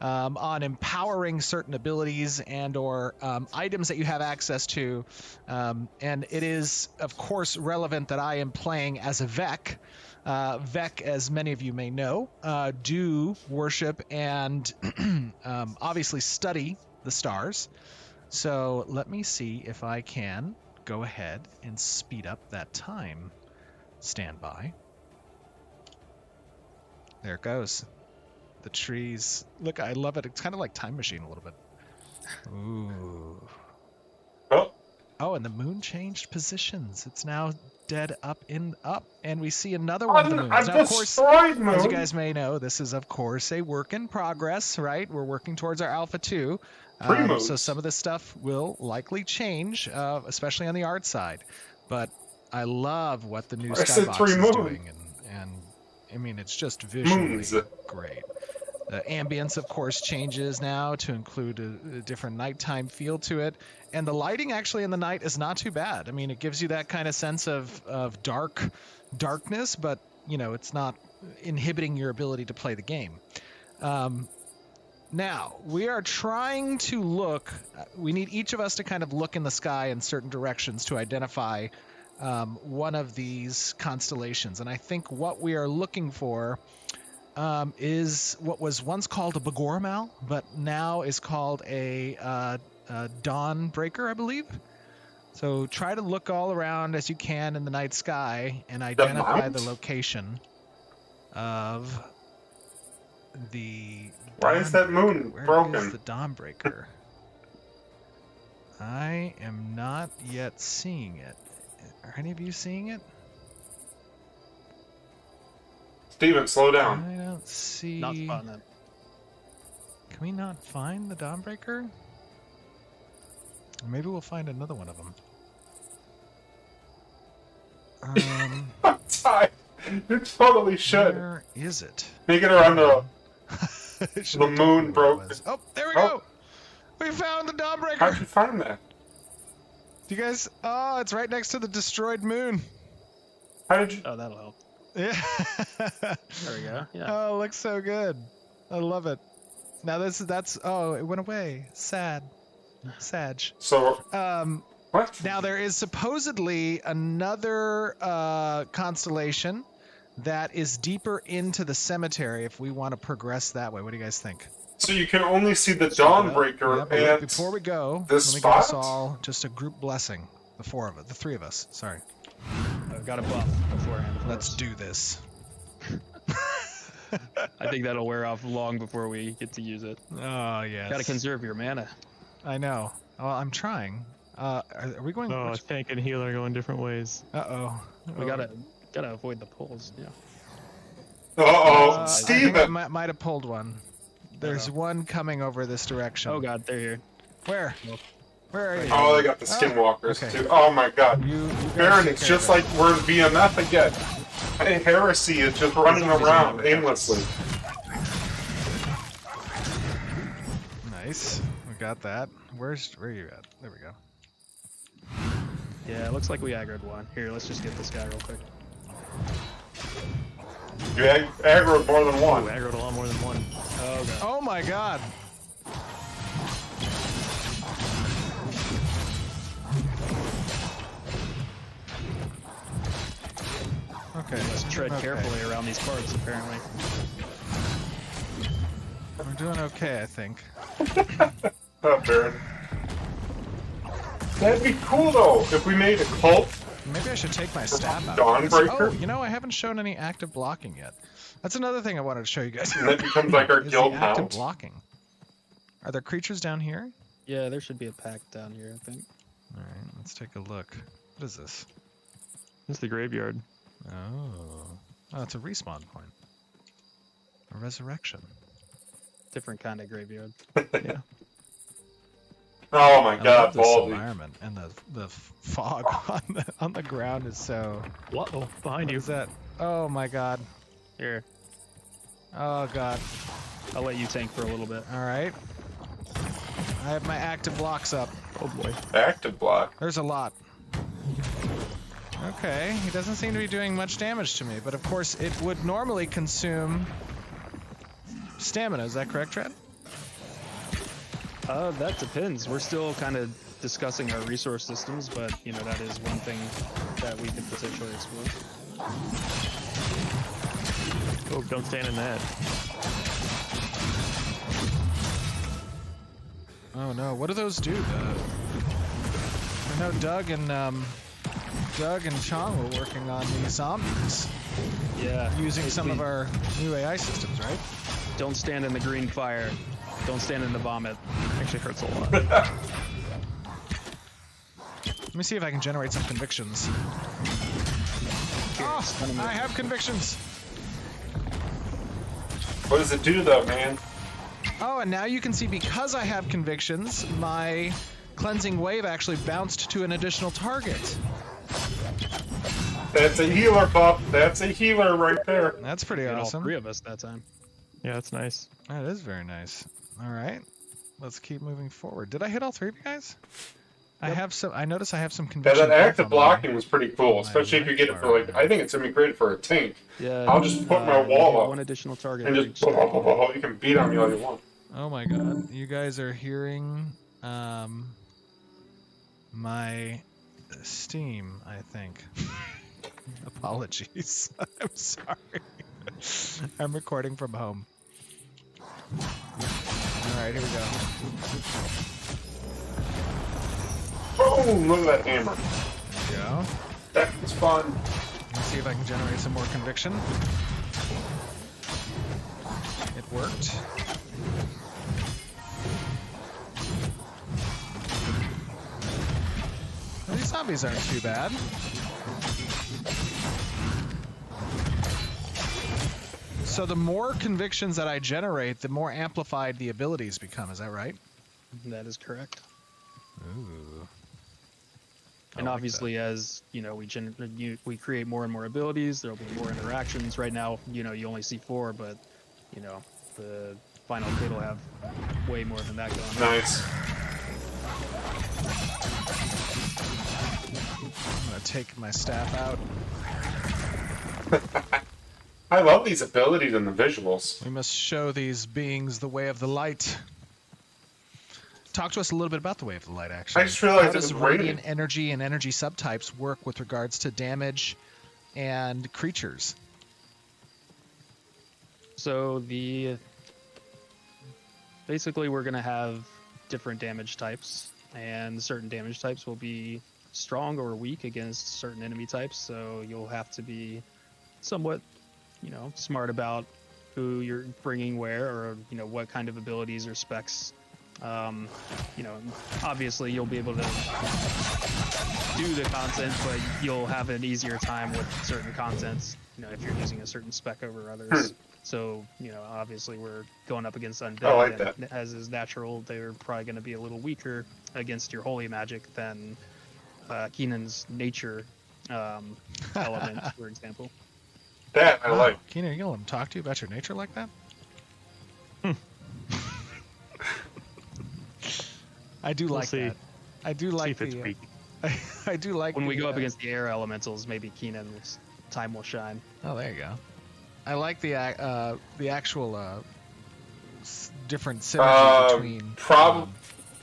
Speaker 1: hell?
Speaker 4: on empowering certain abilities and or items that you have access to. And it is, of course, relevant that I am playing as a Vec. Vec, as many of you may know, do worship and obviously study the stars. So let me see if I can go ahead and speed up that time. Stand by. There it goes. The trees. Look, I love it. It's kind of like Time Machine a little bit. Ooh. Oh, and the moon changed positions. It's now dead up, and we see another one of the moons. Now, of course, as you guys may know, this is, of course, a work in progress, right? We're working towards our Alpha 2. So some of this stuff will likely change, especially on the art side. But I love what the new Skybox is doing, and I mean, it's just visually great. The ambience, of course, changes now to include a different nighttime feel to it. And the lighting actually in the night is not too bad. I mean, it gives you that kind of sense of darkness, but, you know, it's not inhibiting your ability to play the game. Now, we are trying to look, we need each of us to kind of look in the sky in certain directions to identify one of these constellations. And I think what we are looking for is what was once called a Bagormal, but now is called a dawn breaker, I believe. So try to look all around as you can in the night sky and identify the location of the...
Speaker 1: Why is that moon broken?
Speaker 4: Where is the dawn breaker? I am not yet seeing it. Are any of you seeing it?
Speaker 1: Steven, slow down.
Speaker 4: I don't see...
Speaker 5: Not spotting it.
Speaker 4: Can we not find the Dawnbreaker? Maybe we'll find another one of them.
Speaker 1: I'm tired. You totally should.
Speaker 4: Where is it?
Speaker 1: Make it around the moon broke.
Speaker 4: Oh, there we go! We found the Dawnbreaker!
Speaker 1: How'd you find that?
Speaker 4: Do you guys... Oh, it's right next to the destroyed moon.
Speaker 1: How did you...
Speaker 5: Oh, that'll help.
Speaker 4: Yeah.
Speaker 5: There we go. Yeah.
Speaker 4: Oh, it looks so good. I love it. Now that's oh, it went away. Sad. Sag.
Speaker 1: So what?
Speaker 4: Now there is supposedly another constellation that is deeper into the cemetery if we want to progress that way. What do you guys think?
Speaker 1: So you can only see the Dawnbreaker and
Speaker 4: before we go,
Speaker 1: this
Speaker 4: let me
Speaker 1: spot?
Speaker 4: give us all just a group blessing. The three of us. Sorry.
Speaker 5: I've got a buff beforehand.
Speaker 4: Let's do this.
Speaker 5: I think that'll wear off long before we get to use it.
Speaker 4: Oh, yes.
Speaker 5: Gotta conserve your mana.
Speaker 4: I know. Well, I'm trying. Are we going...
Speaker 6: Oh, tank and healer going different ways.
Speaker 4: Uh-oh.
Speaker 5: We gotta avoid the pulls. Yeah.
Speaker 1: Uh-oh,
Speaker 4: I
Speaker 1: Steven!
Speaker 4: think I might have pulled one. There's one coming over this direction.
Speaker 5: Oh god, they're here.
Speaker 4: Where? Where are you?
Speaker 1: Oh, they got the skinwalkers
Speaker 4: okay.
Speaker 1: too. Oh my god.
Speaker 4: You
Speaker 1: Baron, it's just like we're in VMF again. Hey, Heresy is just running around aimlessly.
Speaker 4: Nice. We got that. Where are you at? There we go.
Speaker 5: Yeah, it looks like we aggroed one. Here, let's just get this guy real quick.
Speaker 1: You aggroed more than one.
Speaker 6: I aggroed a lot more than one.
Speaker 5: Oh god.
Speaker 4: Oh my god. Okay.
Speaker 5: Let's tread carefully around these parts, apparently.
Speaker 4: We're doing okay, I think.
Speaker 1: Oh, Baron. That'd be cool though if we made a cult.
Speaker 4: Maybe I should take my staff out.
Speaker 1: Dawnbreaker?
Speaker 4: Oh, you know, I haven't shown any active blocking yet. That's another thing I wanted to show you guys.
Speaker 1: And that becomes like our
Speaker 4: is
Speaker 1: guild
Speaker 4: the active
Speaker 1: mount.
Speaker 4: blocking. Are there creatures down here?
Speaker 5: Yeah, there should be a pack down here, I think.
Speaker 4: All right, let's take a look. What is this?
Speaker 6: It's the graveyard.
Speaker 4: Oh, it's a respawn point. A resurrection.
Speaker 5: Different kind of graveyard.
Speaker 6: Yeah.
Speaker 1: Oh my
Speaker 4: I love
Speaker 1: god,
Speaker 4: this
Speaker 1: Baldy.
Speaker 4: environment, and the fog on the ground is so...
Speaker 6: What? Oh, behind
Speaker 4: What
Speaker 6: you.
Speaker 4: is that? Oh my god.
Speaker 5: Here,
Speaker 4: Oh god.
Speaker 5: I'll let you tank for a little bit.
Speaker 4: All right. I have my active blocks up.
Speaker 6: Oh boy.
Speaker 1: Active block.
Speaker 4: There's a lot. Okay, he doesn't seem to be doing much damage to me, but of course it would normally consume stamina. Is that correct, Tread?
Speaker 5: That depends. We're still kind of discussing our resource systems, but you know that is one thing that we could potentially explore.
Speaker 6: Oh, don't stand in that.
Speaker 4: Oh no, what do those do? I know Doug and Chong were working on these zombies
Speaker 5: Yeah.
Speaker 4: using some of our new AI systems, right?
Speaker 5: Don't stand in the green fire. Don't stand in the vomit.
Speaker 6: Actually hurts a lot.
Speaker 4: me see if I can generate some convictions. Oh, I have convictions.
Speaker 1: What does it do though, man?
Speaker 4: Oh, and now you can see because I have convictions, my cleansing wave actually bounced to an additional target.
Speaker 1: That's a healer, Buff. That's a healer right there.
Speaker 4: That's pretty
Speaker 5: Get
Speaker 4: awesome.
Speaker 5: all 3 of us that time.
Speaker 6: Yeah, that's nice.
Speaker 4: That is very nice. All right, let's keep moving forward. Did I hit all 3 of you guys? I have some. I notice I have some
Speaker 1: Yeah,
Speaker 4: conviction.
Speaker 1: that active
Speaker 4: buff on
Speaker 1: blocking was pretty cool, especially if you get it for like. I think it's gonna be great for a tank.
Speaker 5: Yeah.
Speaker 1: I'll just put my
Speaker 5: you
Speaker 1: wall
Speaker 5: get
Speaker 1: up
Speaker 5: 1 additional target.
Speaker 1: and
Speaker 5: for
Speaker 1: just
Speaker 5: each side.
Speaker 1: you can beat on me all you want.
Speaker 4: Oh my god, you guys are hearing my steam, I think. Apologies. I'm sorry. I'm recording from home. Alright, here we go.
Speaker 1: Boom! Look at that hammer.
Speaker 4: There we go.
Speaker 1: That was fun.
Speaker 4: Let's see if I can generate some more conviction. It worked. Well, these zombies aren't too bad. So the more convictions that I generate, the more amplified the abilities become. Is that right?
Speaker 5: That is correct.
Speaker 4: Ooh.
Speaker 5: And
Speaker 4: I like
Speaker 5: obviously, as we we create more and more abilities, there'll be more interactions. Right now, you only see 4, but the final kid will have way more than that going on.
Speaker 1: Nice.
Speaker 4: I'm gonna take my staff out.
Speaker 1: I love these abilities and the visuals.
Speaker 4: We must show these beings the way of the light. Talk to us a little bit about the way of the light, actually.
Speaker 1: I just realized
Speaker 4: How
Speaker 1: it
Speaker 4: does
Speaker 1: was raining.
Speaker 4: radiant energy and energy subtypes work with regards to damage and creatures?
Speaker 5: So basically we're gonna have different damage types, and certain damage types will be strong or weak against certain enemy types. So you'll have to be somewhat, smart about who you're bringing where, or what kind of abilities or specs. Obviously you'll be able to do the content, but you'll have an easier time with certain contents, if you're using a certain spec over others. So, obviously we're going up against undead,
Speaker 1: I like
Speaker 5: and
Speaker 1: that.
Speaker 5: as is natural, they're probably going to be a little weaker against your holy magic than Keenan's nature element, for example.
Speaker 1: That I like.
Speaker 4: Keenan, are you gonna let him talk to you about your nature like that? I do like
Speaker 6: see.
Speaker 4: that. I do
Speaker 6: See
Speaker 4: like
Speaker 6: if it's
Speaker 4: the.
Speaker 6: weak.
Speaker 4: I do like
Speaker 5: When we
Speaker 4: the,
Speaker 5: go up against the air elementals, maybe Keenan's time will shine.
Speaker 4: Oh, there you go. I like the actual different synergy between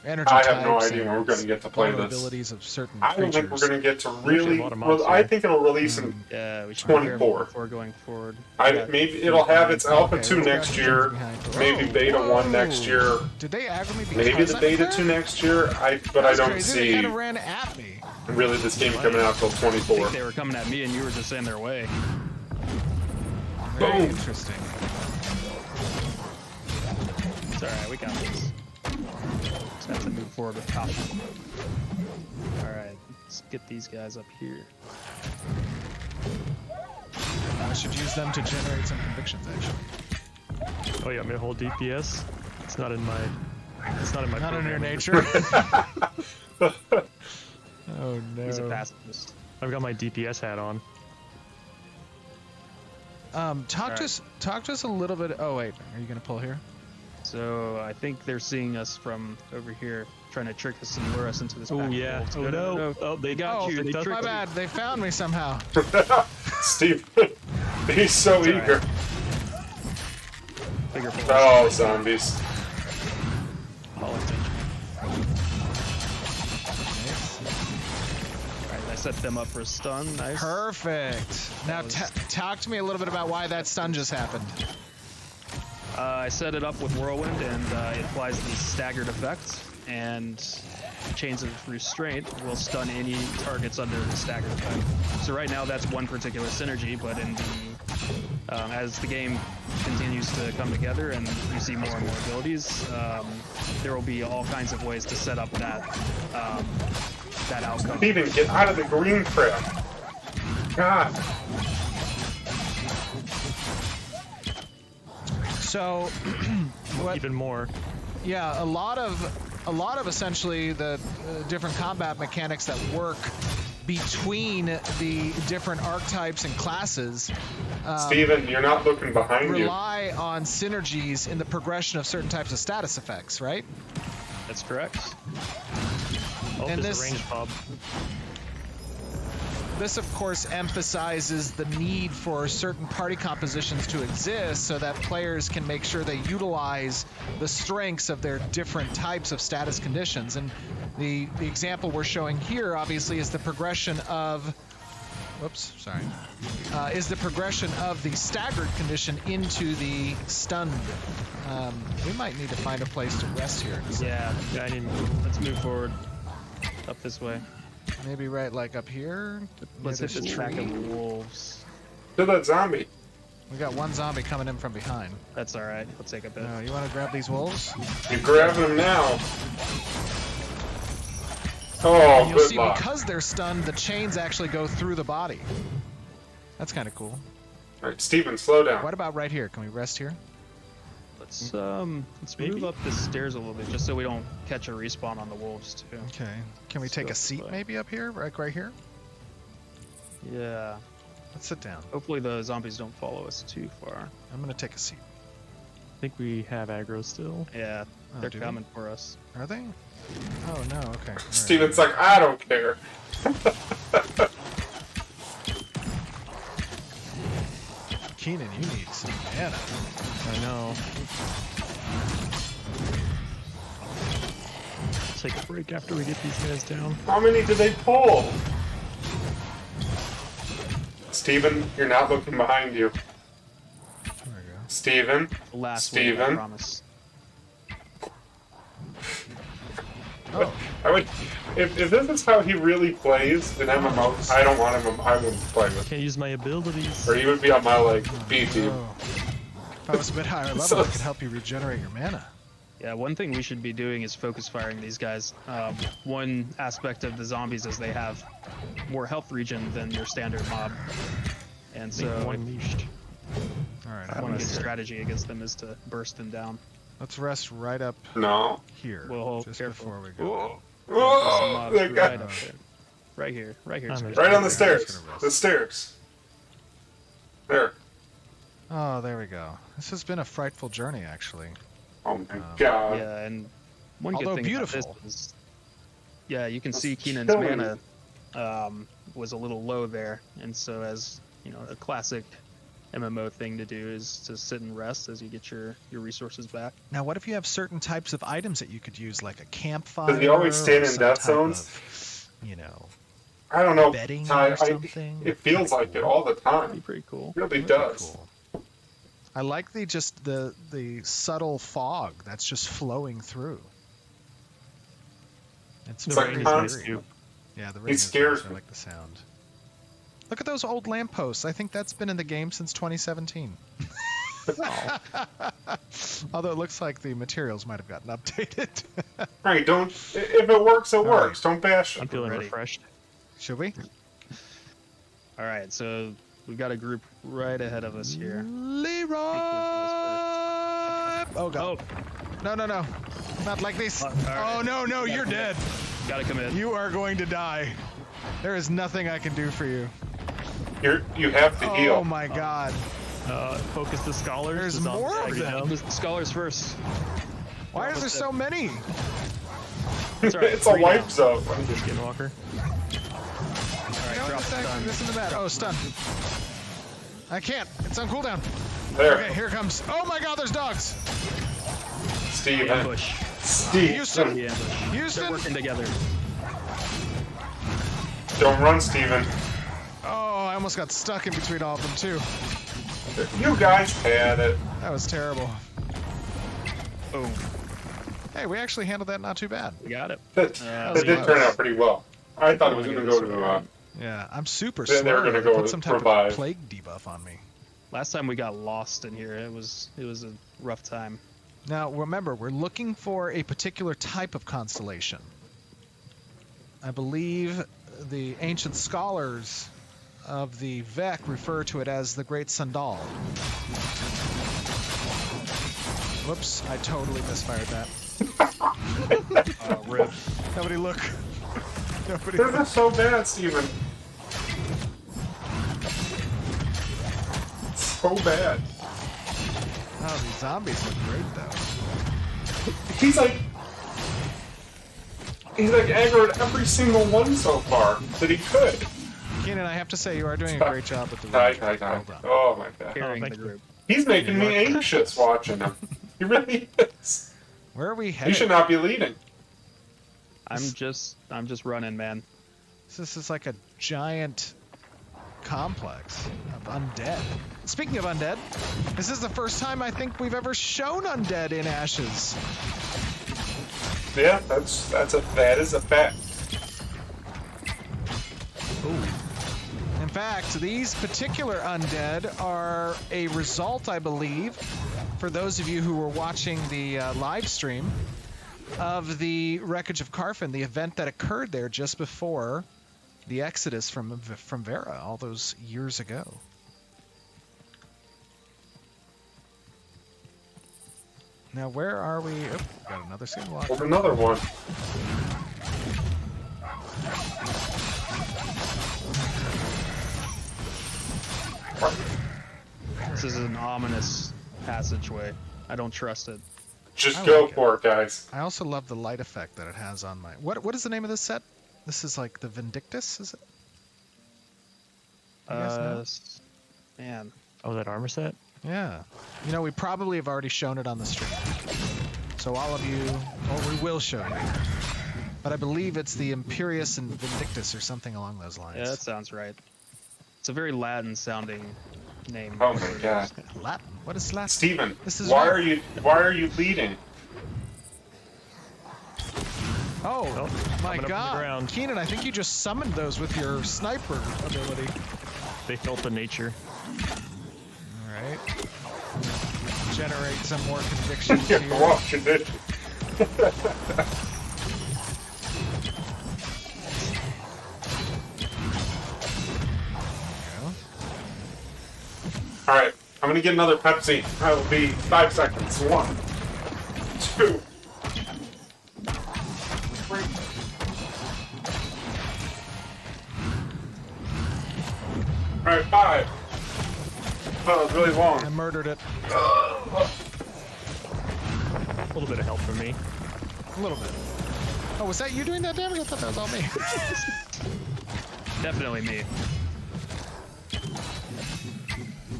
Speaker 4: energy
Speaker 1: I have no
Speaker 4: types
Speaker 1: idea
Speaker 4: and
Speaker 1: when we're going to get to play this.
Speaker 4: vulnerabilities of certain
Speaker 1: I don't think
Speaker 4: creatures.
Speaker 1: we're going to get to
Speaker 6: Actually,
Speaker 1: really.
Speaker 6: a lot of
Speaker 1: Well,
Speaker 6: mods
Speaker 1: I
Speaker 6: here.
Speaker 1: think it'll release in.
Speaker 5: Yeah, we should
Speaker 1: 24.
Speaker 5: prepare before going forward.
Speaker 1: Maybe it'll have its Alpha
Speaker 4: Okay,
Speaker 1: 2
Speaker 4: let's
Speaker 1: next
Speaker 4: grab
Speaker 1: year.
Speaker 4: things behind it.
Speaker 1: Maybe
Speaker 4: Whoa,
Speaker 1: Beta 1
Speaker 4: whoa.
Speaker 1: next year.
Speaker 4: Did they aggro me?
Speaker 1: Maybe
Speaker 4: because
Speaker 1: the
Speaker 4: I
Speaker 1: Beta
Speaker 4: was
Speaker 1: 2
Speaker 4: there?
Speaker 1: next year. But I
Speaker 4: That's
Speaker 1: don't
Speaker 4: crazy. They
Speaker 1: see
Speaker 4: kind of ran at me.
Speaker 1: really this game coming out till
Speaker 5: I
Speaker 1: 24.
Speaker 5: think they were coming at me and you were just in their way.
Speaker 4: Very
Speaker 1: Boom.
Speaker 4: interesting.
Speaker 5: It's alright, we got this. Just have to move forward with caution. Alright, let's get these guys up here.
Speaker 4: I should use them to generate some convictions, actually.
Speaker 6: Oh yeah, I'm gonna hold DPS. It's not in my. It's not in my.
Speaker 4: Not in your
Speaker 6: programming.
Speaker 4: nature. Oh no.
Speaker 5: He's a pacifist.
Speaker 6: I've got my DPS hat on.
Speaker 4: Talk to us a little bit. Oh wait, are you gonna pull here?
Speaker 5: So I think they're seeing us from over here, trying to trick us and lure us into this
Speaker 6: Oh
Speaker 5: back
Speaker 6: yeah.
Speaker 5: hole.
Speaker 6: Oh no. Oh, they got
Speaker 4: Oh,
Speaker 6: you. They
Speaker 5: my
Speaker 6: tricked
Speaker 4: My
Speaker 6: you.
Speaker 4: bad. They found me somehow.
Speaker 1: Steve, he's so
Speaker 5: It's alright.
Speaker 1: eager.
Speaker 5: Figure four.
Speaker 1: Oh, zombies.
Speaker 5: All attention. Alright, I set them up for a stun. Nice.
Speaker 4: Perfect. Now talk to me a little bit about why that stun just happened.
Speaker 5: I set it up with Whirlwind, and it applies the staggered effect, and Chains of Restraint will stun any targets under the staggered effect. So right now that's one particular synergy, but in the As the game continues to come together and you see more and more abilities, there will be all kinds of ways to set up that that outcome.
Speaker 1: Steven, get out of the green crap. God.
Speaker 4: So, what?
Speaker 6: Even more.
Speaker 4: Yeah, a lot of essentially the different combat mechanics that work between the different archetypes and classes.
Speaker 1: Steven, you're not looking behind you.
Speaker 4: Rely on synergies in the progression of certain types of status effects, right?
Speaker 5: That's correct.
Speaker 6: Oh,
Speaker 4: And
Speaker 6: there's
Speaker 4: this-
Speaker 6: a range pub.
Speaker 4: This, of course, emphasizes the need for certain party compositions to exist so that players can make sure they utilize the strengths of their different types of status conditions. And the example we're showing here, obviously, is the progression of... Whoops, sorry. Is the progression of the staggered condition into the stunned. We might need to find a place to rest here.
Speaker 5: Yeah,
Speaker 6: I need to move.
Speaker 5: let's move forward up this way.
Speaker 4: Maybe right like up here.
Speaker 5: Let's
Speaker 4: near
Speaker 5: hit
Speaker 4: this
Speaker 5: the track
Speaker 4: tree.
Speaker 5: of wolves.
Speaker 1: To that zombie.
Speaker 4: We got one zombie coming in from behind.
Speaker 5: That's all right. Let's take a bit.
Speaker 4: You want to grab these wolves?
Speaker 1: You're grabbing him now.
Speaker 4: And
Speaker 1: Oh,
Speaker 4: you'll
Speaker 1: good
Speaker 4: see
Speaker 1: luck.
Speaker 4: because they're stunned, the chains actually go through the body. That's kind of cool.
Speaker 1: All right, Steven, slow down.
Speaker 4: What about right here? Can we rest here?
Speaker 5: Let's
Speaker 6: Maybe?
Speaker 5: move up the stairs a little bit, just so we don't catch a respawn on the wolves too.
Speaker 4: Okay. Can we
Speaker 5: Let's
Speaker 4: take
Speaker 5: go
Speaker 4: a seat
Speaker 5: this way.
Speaker 4: maybe up here? Right here?
Speaker 5: Yeah.
Speaker 4: Let's sit down.
Speaker 5: Hopefully the zombies don't follow us too far.
Speaker 4: I'm gonna take a seat.
Speaker 6: I think we have aggro still.
Speaker 5: Yeah,
Speaker 4: Oh,
Speaker 5: they're
Speaker 4: do we?
Speaker 5: coming for us.
Speaker 4: Are they? Oh no. Okay. All right.
Speaker 1: Steven's like, I don't care.
Speaker 4: Keenan, you need some mana.
Speaker 6: I know. Take a break after we get these guys down.
Speaker 1: How many did they pull? Steven, you're not looking behind you.
Speaker 4: There we go.
Speaker 1: Steven,
Speaker 5: The last wave, I
Speaker 1: Steven?
Speaker 5: promise.
Speaker 4: Oh.
Speaker 1: I would, if this is how he really plays in MMOs, I don't want him, I wouldn't play with him.
Speaker 6: Can't use my abilities.
Speaker 1: Or he would be on my, like, B team.
Speaker 4: Oh. If I was a bit higher level,
Speaker 1: So-
Speaker 4: I could help you regenerate your mana.
Speaker 5: Yeah, one thing we should be doing is focus firing these guys. One aspect of the zombies is they have more health regen than your standard mob. And so
Speaker 6: One unleashed.
Speaker 4: All right.
Speaker 5: one good strategy against them is to burst them down.
Speaker 4: Let's rest right up
Speaker 1: No.
Speaker 4: here.
Speaker 5: Well,
Speaker 4: just
Speaker 5: careful.
Speaker 4: before we go.
Speaker 1: Oh,
Speaker 5: Some mobs
Speaker 1: they got-
Speaker 5: right up there. Right here. Right here.
Speaker 6: I'm
Speaker 5: Scott.
Speaker 1: right on the
Speaker 4: Yeah,
Speaker 1: stairs.
Speaker 4: just gonna rest.
Speaker 1: The stairs. There.
Speaker 4: Oh, there we go. This has been a frightful journey, actually.
Speaker 1: Oh my god.
Speaker 5: Yeah, and one
Speaker 4: Although
Speaker 5: good thing
Speaker 4: beautiful.
Speaker 5: about this is, yeah, you can see
Speaker 1: That's
Speaker 5: Keenan's
Speaker 1: killing
Speaker 5: mana was a little low there, and so as you know, a classic MMO thing to do is to sit and rest as you get your resources back.
Speaker 4: Now, what if you have certain types of items that you could use, like a campfire?
Speaker 1: Does he always stand
Speaker 4: or
Speaker 1: in
Speaker 4: some
Speaker 1: death
Speaker 4: type
Speaker 1: zones?
Speaker 4: of, you know,
Speaker 1: I don't know.
Speaker 4: bedding
Speaker 1: Ty,
Speaker 4: or something?
Speaker 1: it feels like it all the
Speaker 5: Be
Speaker 1: time.
Speaker 5: pretty cool.
Speaker 1: It really
Speaker 4: That'd be
Speaker 1: does.
Speaker 4: cool. I like the subtle fog that's just flowing through. It's
Speaker 6: The
Speaker 1: like
Speaker 6: rain is
Speaker 1: constant.
Speaker 6: nice too.
Speaker 4: Yeah, the rain is
Speaker 1: scares
Speaker 4: nice. I
Speaker 1: me.
Speaker 4: like the sound. Look at those old lampposts. I think that's been in the game since 2017. Although it looks like the materials might have gotten updated.
Speaker 1: Right, don't. If it works, it
Speaker 4: right.
Speaker 1: works. Don't bash
Speaker 6: I'm
Speaker 1: it.
Speaker 6: feeling
Speaker 5: Ready.
Speaker 6: refreshed.
Speaker 4: Should we?
Speaker 5: All right, so we've got a group right ahead of us here.
Speaker 4: Leroy! Oh god. No, no, no. Not like this.
Speaker 5: All right.
Speaker 4: Oh no, no, you're dead.
Speaker 5: Gotta come in.
Speaker 4: You are going to die. There is nothing I can do for you.
Speaker 1: You have to heal.
Speaker 4: Oh my god.
Speaker 6: Focus the scholars.
Speaker 4: There's
Speaker 6: the zombies
Speaker 4: more of
Speaker 6: tagging
Speaker 4: them.
Speaker 6: down.
Speaker 5: The scholars first.
Speaker 4: Why is there so many?
Speaker 5: It's all right,
Speaker 1: It's a
Speaker 5: three
Speaker 1: wipe
Speaker 5: now.
Speaker 1: zone.
Speaker 6: Skinwalker.
Speaker 5: All right,
Speaker 4: No,
Speaker 5: drop the stun.
Speaker 4: this in the back. Oh, stun. I can't. It's on cooldown.
Speaker 1: There.
Speaker 4: Okay, here it comes. Oh my god, there's dogs.
Speaker 1: Steven.
Speaker 5: Ambush.
Speaker 4: Houston.
Speaker 5: The ambush. They're
Speaker 4: Houston.
Speaker 5: working together.
Speaker 1: Don't run, Steven.
Speaker 4: Oh, I almost got stuck in between all of them too.
Speaker 1: You guys had it.
Speaker 4: That was terrible.
Speaker 5: Boom.
Speaker 4: Hey, we actually handled that not too bad.
Speaker 5: We got it.
Speaker 1: That did turn out pretty well. I thought it was going to go to
Speaker 4: Yeah, I'm super
Speaker 1: They
Speaker 4: slow.
Speaker 1: were gonna
Speaker 4: They
Speaker 1: go
Speaker 4: put some type
Speaker 1: revive.
Speaker 4: of plague debuff on me.
Speaker 5: Last time we got lost in here, it was a rough time.
Speaker 4: Now, remember, we're looking for a particular type of constellation. I believe the ancient scholars of the Vec refer to it as the Great Sundal. Whoops, I totally misfired that.
Speaker 5: Rip.
Speaker 4: Nobody look. Nobody
Speaker 1: This
Speaker 4: look.
Speaker 1: is so bad, Steven. So bad.
Speaker 4: Oh, these zombies look great, though.
Speaker 1: He's like aggroed every single one so far that he could.
Speaker 4: Keenan, I have to say, you are doing a great job with the
Speaker 1: Hi.
Speaker 4: ranger. Well done.
Speaker 1: Oh my god.
Speaker 5: Carrying the
Speaker 6: thank you.
Speaker 5: group.
Speaker 1: He's making me anxious watching him. He really is.
Speaker 4: Where are we
Speaker 1: He
Speaker 4: headed?
Speaker 1: should not be leading.
Speaker 5: I'm just running, man.
Speaker 4: This is like a giant complex of undead. Speaking of undead, this is the first time I think we've ever shown undead in Ashes.
Speaker 1: Yeah, that is a fact.
Speaker 4: In fact, these particular undead are a result, I believe, for those of you who were watching the live stream, of the wreckage of Carfin, the event that occurred there just before the exodus from Vera all those years ago. Now, where are we? Oh, got another single lock.
Speaker 1: There's another one.
Speaker 5: This is an ominous passageway. I don't trust it.
Speaker 1: Just
Speaker 4: I
Speaker 1: go
Speaker 4: like it.
Speaker 1: for it, guys.
Speaker 4: I also love the light effect that it has on my... What is the name of this set? This is like the Vindictus, is it? You guys know?
Speaker 5: Man.
Speaker 6: Oh, that armor set?
Speaker 4: Yeah. You know, we probably have already shown it on the stream. So all of you, or we will show you. But I believe it's the Imperius and Vindictus or something along those lines.
Speaker 5: Yeah, that sounds right. It's a very Latin-sounding name.
Speaker 1: Oh my god.
Speaker 4: Latin? What is Latin?
Speaker 1: Steven,
Speaker 4: This is
Speaker 1: why
Speaker 4: right.
Speaker 1: are you leading?
Speaker 4: Oh, my
Speaker 6: coming up from the
Speaker 4: god.
Speaker 6: ground.
Speaker 4: Keenan, I think you just summoned those with your sniper ability.
Speaker 6: They felt the nature.
Speaker 4: Alright. Generate some more convictions
Speaker 1: Yeah,
Speaker 4: here.
Speaker 1: well, condition. Alright, I'm gonna get another Pepsi. That'll be 5 seconds. 1, 2, 3. Alright, 5. Oh, it was really
Speaker 4: I
Speaker 1: long.
Speaker 4: murdered it.
Speaker 6: A little bit of help from me.
Speaker 4: A little bit. Oh, was that you doing that damage? I thought that was all me.
Speaker 5: Definitely me.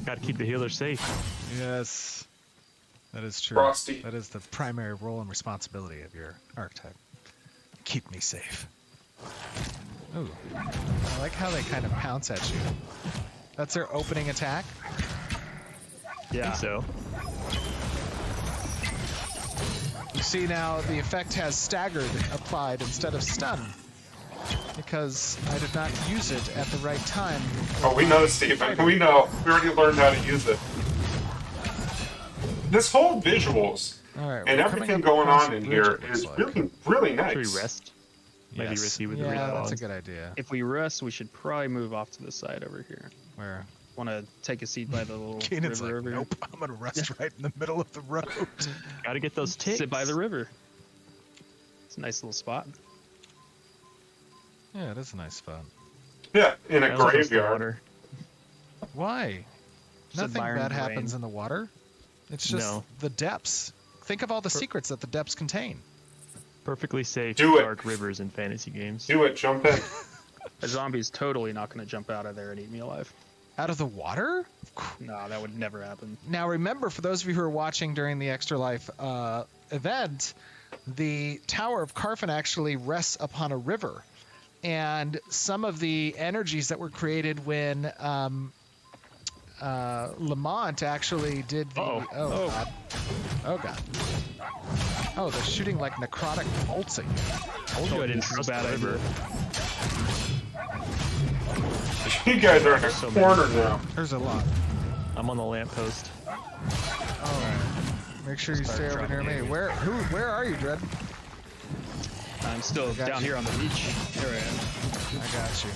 Speaker 6: Gotta keep the healer safe.
Speaker 4: Yes. That is true.
Speaker 1: Frosty.
Speaker 4: That is the primary role and responsibility of your archetype. Keep me safe. Ooh. I like how they kind of pounce at you. That's their opening attack.
Speaker 6: I
Speaker 5: Yeah.
Speaker 6: think so.
Speaker 4: You see now the effect has staggered applied instead of stun. Because I did not use it at the right time.
Speaker 1: Oh, we know, Steven. We know. We already learned how to use it. This whole visuals
Speaker 4: Alright,
Speaker 1: and everything going on in here is really, really
Speaker 6: Should we
Speaker 1: nice.
Speaker 6: rest? Maybe
Speaker 4: Yes.
Speaker 6: risky with the
Speaker 4: Yeah, that's
Speaker 6: respawns.
Speaker 4: a good idea.
Speaker 5: If we rest, we should probably move off to the side over here.
Speaker 4: Where
Speaker 5: Want to take a seat by the little
Speaker 4: Keenan's
Speaker 5: river
Speaker 4: like,
Speaker 5: over
Speaker 4: nope, I'm gonna rest right in the middle of the road.
Speaker 6: Gotta get those
Speaker 5: here?
Speaker 6: ticks.
Speaker 5: Sit by the river. It's a nice little spot.
Speaker 4: Yeah, it is a nice spot.
Speaker 1: Yeah, in a
Speaker 6: That was just the
Speaker 1: graveyard.
Speaker 6: water.
Speaker 4: Why?
Speaker 5: Just
Speaker 4: Nothing
Speaker 5: admiring
Speaker 4: bad
Speaker 5: the
Speaker 4: happens
Speaker 5: rain.
Speaker 4: in the water. It's just
Speaker 6: No.
Speaker 4: the depths. Think of all the secrets that the depths contain.
Speaker 6: Perfectly safe
Speaker 1: Do it.
Speaker 6: dark rivers in fantasy games.
Speaker 1: Do it, jump in.
Speaker 5: A zombie's totally not going to jump out of there and eat me alive.
Speaker 4: Out of the water?
Speaker 5: No, that would never happen.
Speaker 4: Now remember, for those of you who are watching during the Extra Life event, the Tower of Carfin actually rests upon a river. And some of the energies that were created when Lamont actually did the...
Speaker 6: Uh-oh.
Speaker 4: Oh, God. Oh, God. Oh, they're shooting like necrotic bolts at you.
Speaker 6: Told you I didn't trust
Speaker 5: bad
Speaker 6: the river.
Speaker 1: You guys are in a
Speaker 6: So
Speaker 1: corner now.
Speaker 4: There's a lot.
Speaker 6: I'm on the lamppost.
Speaker 3: Alright. Make sure you stay over near me. Where are you, Dread?
Speaker 5: I'm still down here on the beach. Here I am.
Speaker 3: I got you.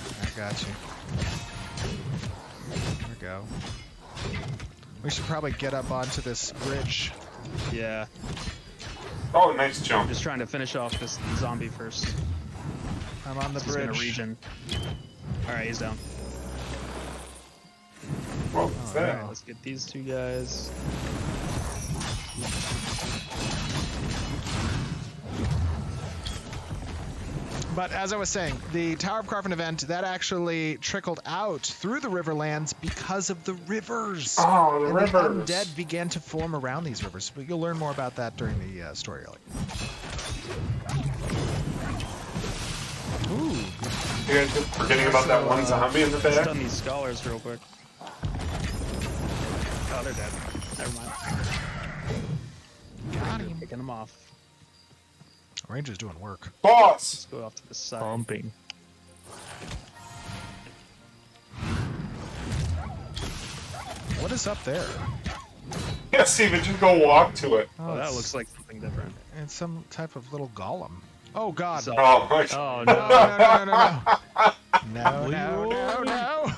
Speaker 3: Here we go. We should probably get up onto this bridge.
Speaker 5: Yeah.
Speaker 1: Oh, nice jump.
Speaker 5: Just trying to finish off this zombie first.
Speaker 3: I'm on the
Speaker 5: He's gonna
Speaker 3: bridge.
Speaker 5: regen. Alright, he's down.
Speaker 1: Well, what's that?
Speaker 5: Alright, let's get these two guys.
Speaker 3: But as I was saying, the Tower of Carvin event, that actually trickled out through the Riverlands because of the rivers.
Speaker 1: Oh, the
Speaker 3: and
Speaker 1: rivers.
Speaker 3: The undead began to form around these rivers. But you'll learn more about that during the story arc. Ooh.
Speaker 1: You guys just forgetting about that one zombie in the
Speaker 5: Let's
Speaker 1: back?
Speaker 5: stun these scholars real quick. Oh, they're dead. Never mind.
Speaker 3: Got him.
Speaker 5: Picking them off.
Speaker 3: Ranger's doing work.
Speaker 1: Boss!
Speaker 5: Let's go off to the side.
Speaker 6: Pumping.
Speaker 3: What is up there?
Speaker 1: Yeah, Steven, just go walk to it.
Speaker 5: Oh, that
Speaker 3: it's-
Speaker 5: looks like something different.
Speaker 3: It's some type of little golem. Oh God!
Speaker 5: So-
Speaker 1: Oh, my
Speaker 6: Oh
Speaker 3: No,
Speaker 6: no.
Speaker 3: no, no, no, no, no, no, no!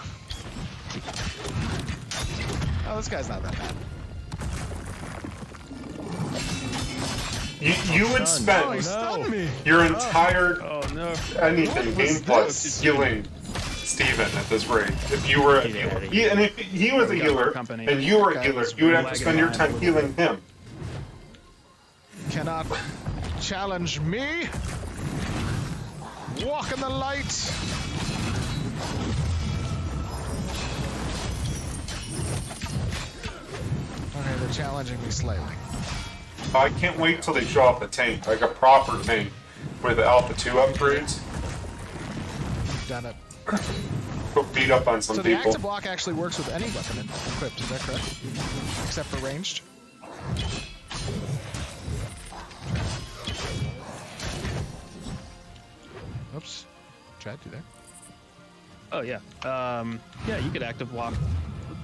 Speaker 3: Oh, this guy's not that bad.
Speaker 1: You would
Speaker 3: Oh, he
Speaker 1: spend
Speaker 3: stunned me.
Speaker 1: your entire
Speaker 5: Oh no.
Speaker 1: anything
Speaker 3: What was
Speaker 1: gameplay
Speaker 3: this?
Speaker 1: healing Steven at this rate. If you were a
Speaker 6: Get
Speaker 1: healer.
Speaker 6: outta
Speaker 1: And if he was a
Speaker 5: We got
Speaker 1: healer,
Speaker 5: company.
Speaker 1: and you were a
Speaker 3: Okay,
Speaker 1: healer,
Speaker 3: let's
Speaker 1: you would have to
Speaker 5: lag
Speaker 1: spend
Speaker 5: it
Speaker 1: your
Speaker 5: on.
Speaker 1: time healing him.
Speaker 3: Cannot challenge me. Walk in the light. Okay, they're challenging me slightly.
Speaker 1: I can't wait till they show off the tank, like a proper tank, with the Alpha 2 upgrades.
Speaker 3: We've done it.
Speaker 1: Go beat up on some
Speaker 3: So the
Speaker 1: people.
Speaker 3: active block actually works with any weapon equipped, is that correct? Except for ranged? Oops. Chad, you there?
Speaker 5: Oh yeah. Yeah, you could active block.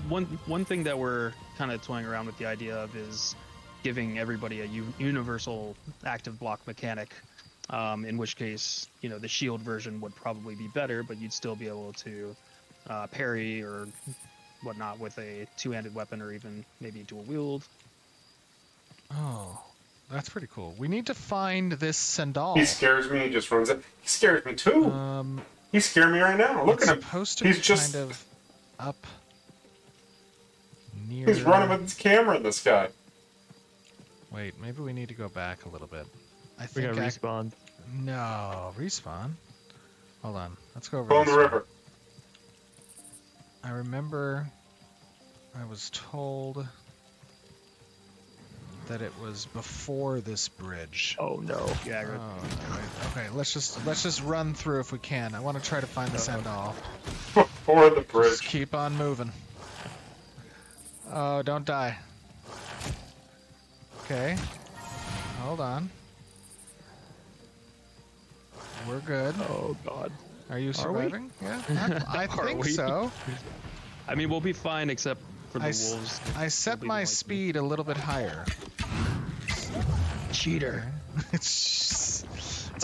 Speaker 5: One thing that we're kind of toying around with the idea of is giving everybody a universal active block mechanic. In which case, the shield version would probably be better, but you'd still be able to parry or whatnot with a two-handed weapon or even maybe dual wield.
Speaker 3: Oh, that's pretty cool. We need to find this Sandal.
Speaker 1: He scares me, he just runs it. He scares me too. He's scaring me right now. Look
Speaker 3: it's
Speaker 1: at him.
Speaker 3: supposed to
Speaker 1: He's
Speaker 3: be
Speaker 1: just
Speaker 3: kind of up near...
Speaker 1: he's running with his camera, this guy.
Speaker 3: Wait, maybe we need to go back a little bit. I
Speaker 6: We
Speaker 3: think
Speaker 6: got respawned.
Speaker 3: No, respawn? Hold on, let's go over
Speaker 1: Go in
Speaker 3: this
Speaker 1: the
Speaker 3: way.
Speaker 1: river.
Speaker 3: I remember I was told that it was before this bridge.
Speaker 6: Oh no.
Speaker 5: Yeah,
Speaker 3: Oh, no, wait. Okay, let's just run through if we can. I want to try to find the Sandal.
Speaker 1: Before the
Speaker 3: Just
Speaker 1: bridge.
Speaker 3: keep on moving. Oh, don't die. Okay. Hold on. We're good.
Speaker 6: Oh god.
Speaker 3: Are you
Speaker 6: Are we?
Speaker 3: surviving? Yeah, I
Speaker 5: Are
Speaker 3: think
Speaker 5: we?
Speaker 3: so.
Speaker 5: I mean, we'll be fine except for the
Speaker 3: I s-
Speaker 5: wolves.
Speaker 3: I set
Speaker 5: We'll be
Speaker 3: my
Speaker 5: like-
Speaker 3: speed a little bit higher.
Speaker 6: Cheater.
Speaker 3: It's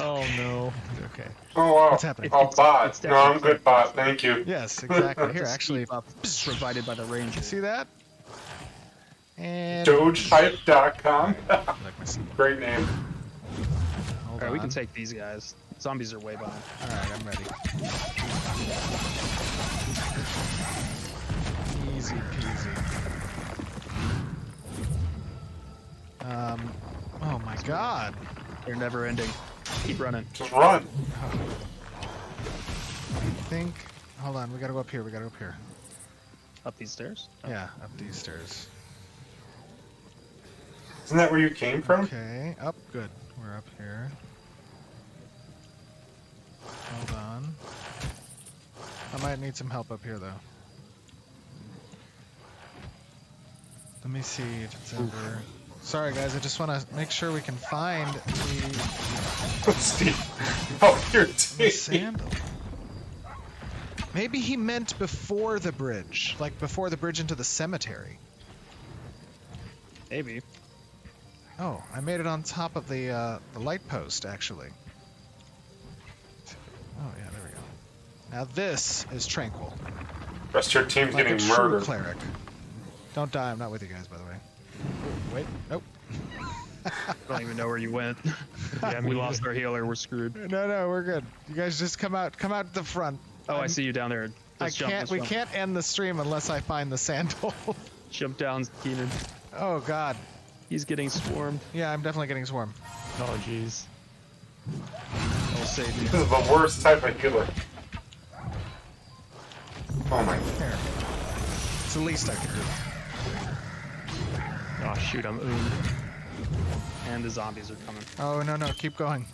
Speaker 6: Oh no.
Speaker 3: okay.
Speaker 1: Oh wow.
Speaker 3: What's happening?
Speaker 1: Oh, bot.
Speaker 5: it's
Speaker 1: No, I'm
Speaker 5: definitely-
Speaker 1: good, bot. Thank you.
Speaker 3: Yes, exactly. Here,
Speaker 5: It's a
Speaker 3: actually,
Speaker 5: speed buff provided by the ranger.
Speaker 3: you see that? And
Speaker 1: Dogehype.com.
Speaker 3: like my speed.
Speaker 1: Great name.
Speaker 3: Hold
Speaker 5: Alright, we can
Speaker 3: on.
Speaker 5: take these guys. Zombies are way behind.
Speaker 3: All right, I'm ready. Easy peasy. Oh my God.
Speaker 5: They're never ending. Keep running.
Speaker 1: Just run.
Speaker 3: I think. Hold on, we gotta go up here. We gotta go up here.
Speaker 5: Up these stairs?
Speaker 3: Yeah, up these stairs.
Speaker 1: Isn't that where you came from?
Speaker 3: Okay, up. Good. We're up here. Hold on. I might need some help up here, though. Let me see if it's ever... Sorry, guys. I just want to make sure we can find the
Speaker 1: Steve. Oh, your team.
Speaker 3: sandal.
Speaker 4: Maybe he meant before the bridge, like before the bridge into the cemetery.
Speaker 5: Maybe.
Speaker 4: Oh, I made it on top of the light post, actually. Oh yeah, there we go. Now this is tranquil.
Speaker 1: Rest of your team's
Speaker 4: Like a
Speaker 1: getting
Speaker 4: true
Speaker 1: murdered.
Speaker 4: cleric. Don't die. I'm not with you guys, by the way. Oh, wait. Nope.
Speaker 5: I don't even know where you went.
Speaker 6: Yeah,
Speaker 5: We
Speaker 6: me
Speaker 5: lost
Speaker 6: neither.
Speaker 5: our healer. We're screwed.
Speaker 4: No, we're good. You guys just come out the front.
Speaker 5: Oh, I see you down there. Just jump, just
Speaker 4: We
Speaker 5: jump.
Speaker 4: can't end the stream unless I find the sandal.
Speaker 5: Jump down, Keenan.
Speaker 4: Oh God.
Speaker 5: He's getting swarmed.
Speaker 4: Yeah, I'm definitely getting swarmed.
Speaker 6: Oh, jeez.
Speaker 5: I'll save you.
Speaker 1: This is the worst type of healer. Oh my.
Speaker 4: Here. It's the least I can do.
Speaker 6: Oh, shoot, I'm ooned.
Speaker 5: And the zombies are coming.
Speaker 4: Oh no, keep going.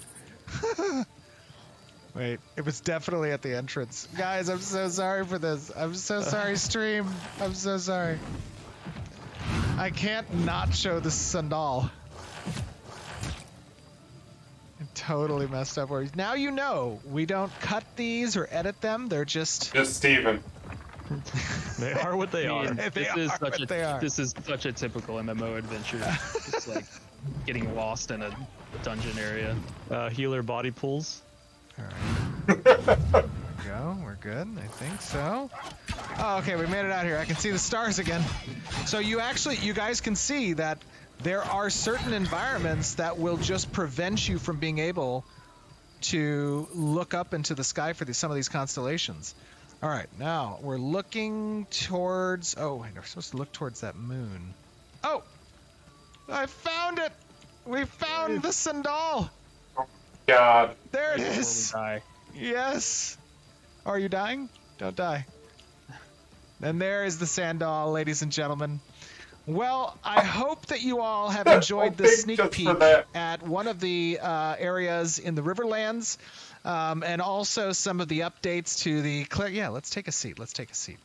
Speaker 4: Wait, it was definitely at the entrance. Guys, I'm so sorry for this. I'm so sorry, stream. I'm so sorry. I can't not show the sandal. I totally messed up. Now you know, we don't cut these or edit them. They're just...
Speaker 1: Just Steven.
Speaker 6: They are what they are.
Speaker 5: This is such a typical MMO adventure. It's like getting lost in a dungeon area.
Speaker 6: Healer body pulls.
Speaker 4: Alright. There we go. We're good. I think so. Oh, okay, we made it out here. I can see the stars again. So you guys can see that there are certain environments that will just prevent you from being able to look up into the sky for some of these constellations. All right, now we're looking towards... Oh, wait, we're supposed to look towards that moon. Oh! I found it! We found the sandal!
Speaker 1: God.
Speaker 4: There it
Speaker 5: Before we
Speaker 4: is!
Speaker 5: die.
Speaker 4: Yes! Are you dying? Don't die. And there is the sandal, ladies and gentlemen. Well, I hope that you all have enjoyed this sneak
Speaker 1: Just
Speaker 4: peek
Speaker 1: for that.
Speaker 4: at one of the areas in the Riverlands, and also some of the updates to the... Yeah, let's take a seat. Let's take a seat.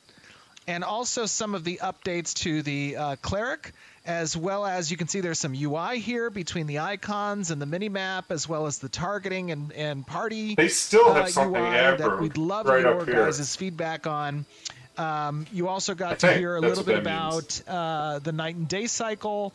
Speaker 4: And also some of the updates to the cleric, as well as you can see there's some UI here between the icons and the mini-map, as well as the targeting and party
Speaker 1: They still have something
Speaker 4: UI
Speaker 1: ever
Speaker 4: that we'd love
Speaker 1: right
Speaker 4: your
Speaker 1: up here.
Speaker 4: guys' feedback on. You also got
Speaker 1: I
Speaker 4: to
Speaker 1: think
Speaker 4: hear a
Speaker 1: that's
Speaker 4: little
Speaker 1: what
Speaker 4: bit
Speaker 1: that means.
Speaker 4: about the night and day cycle,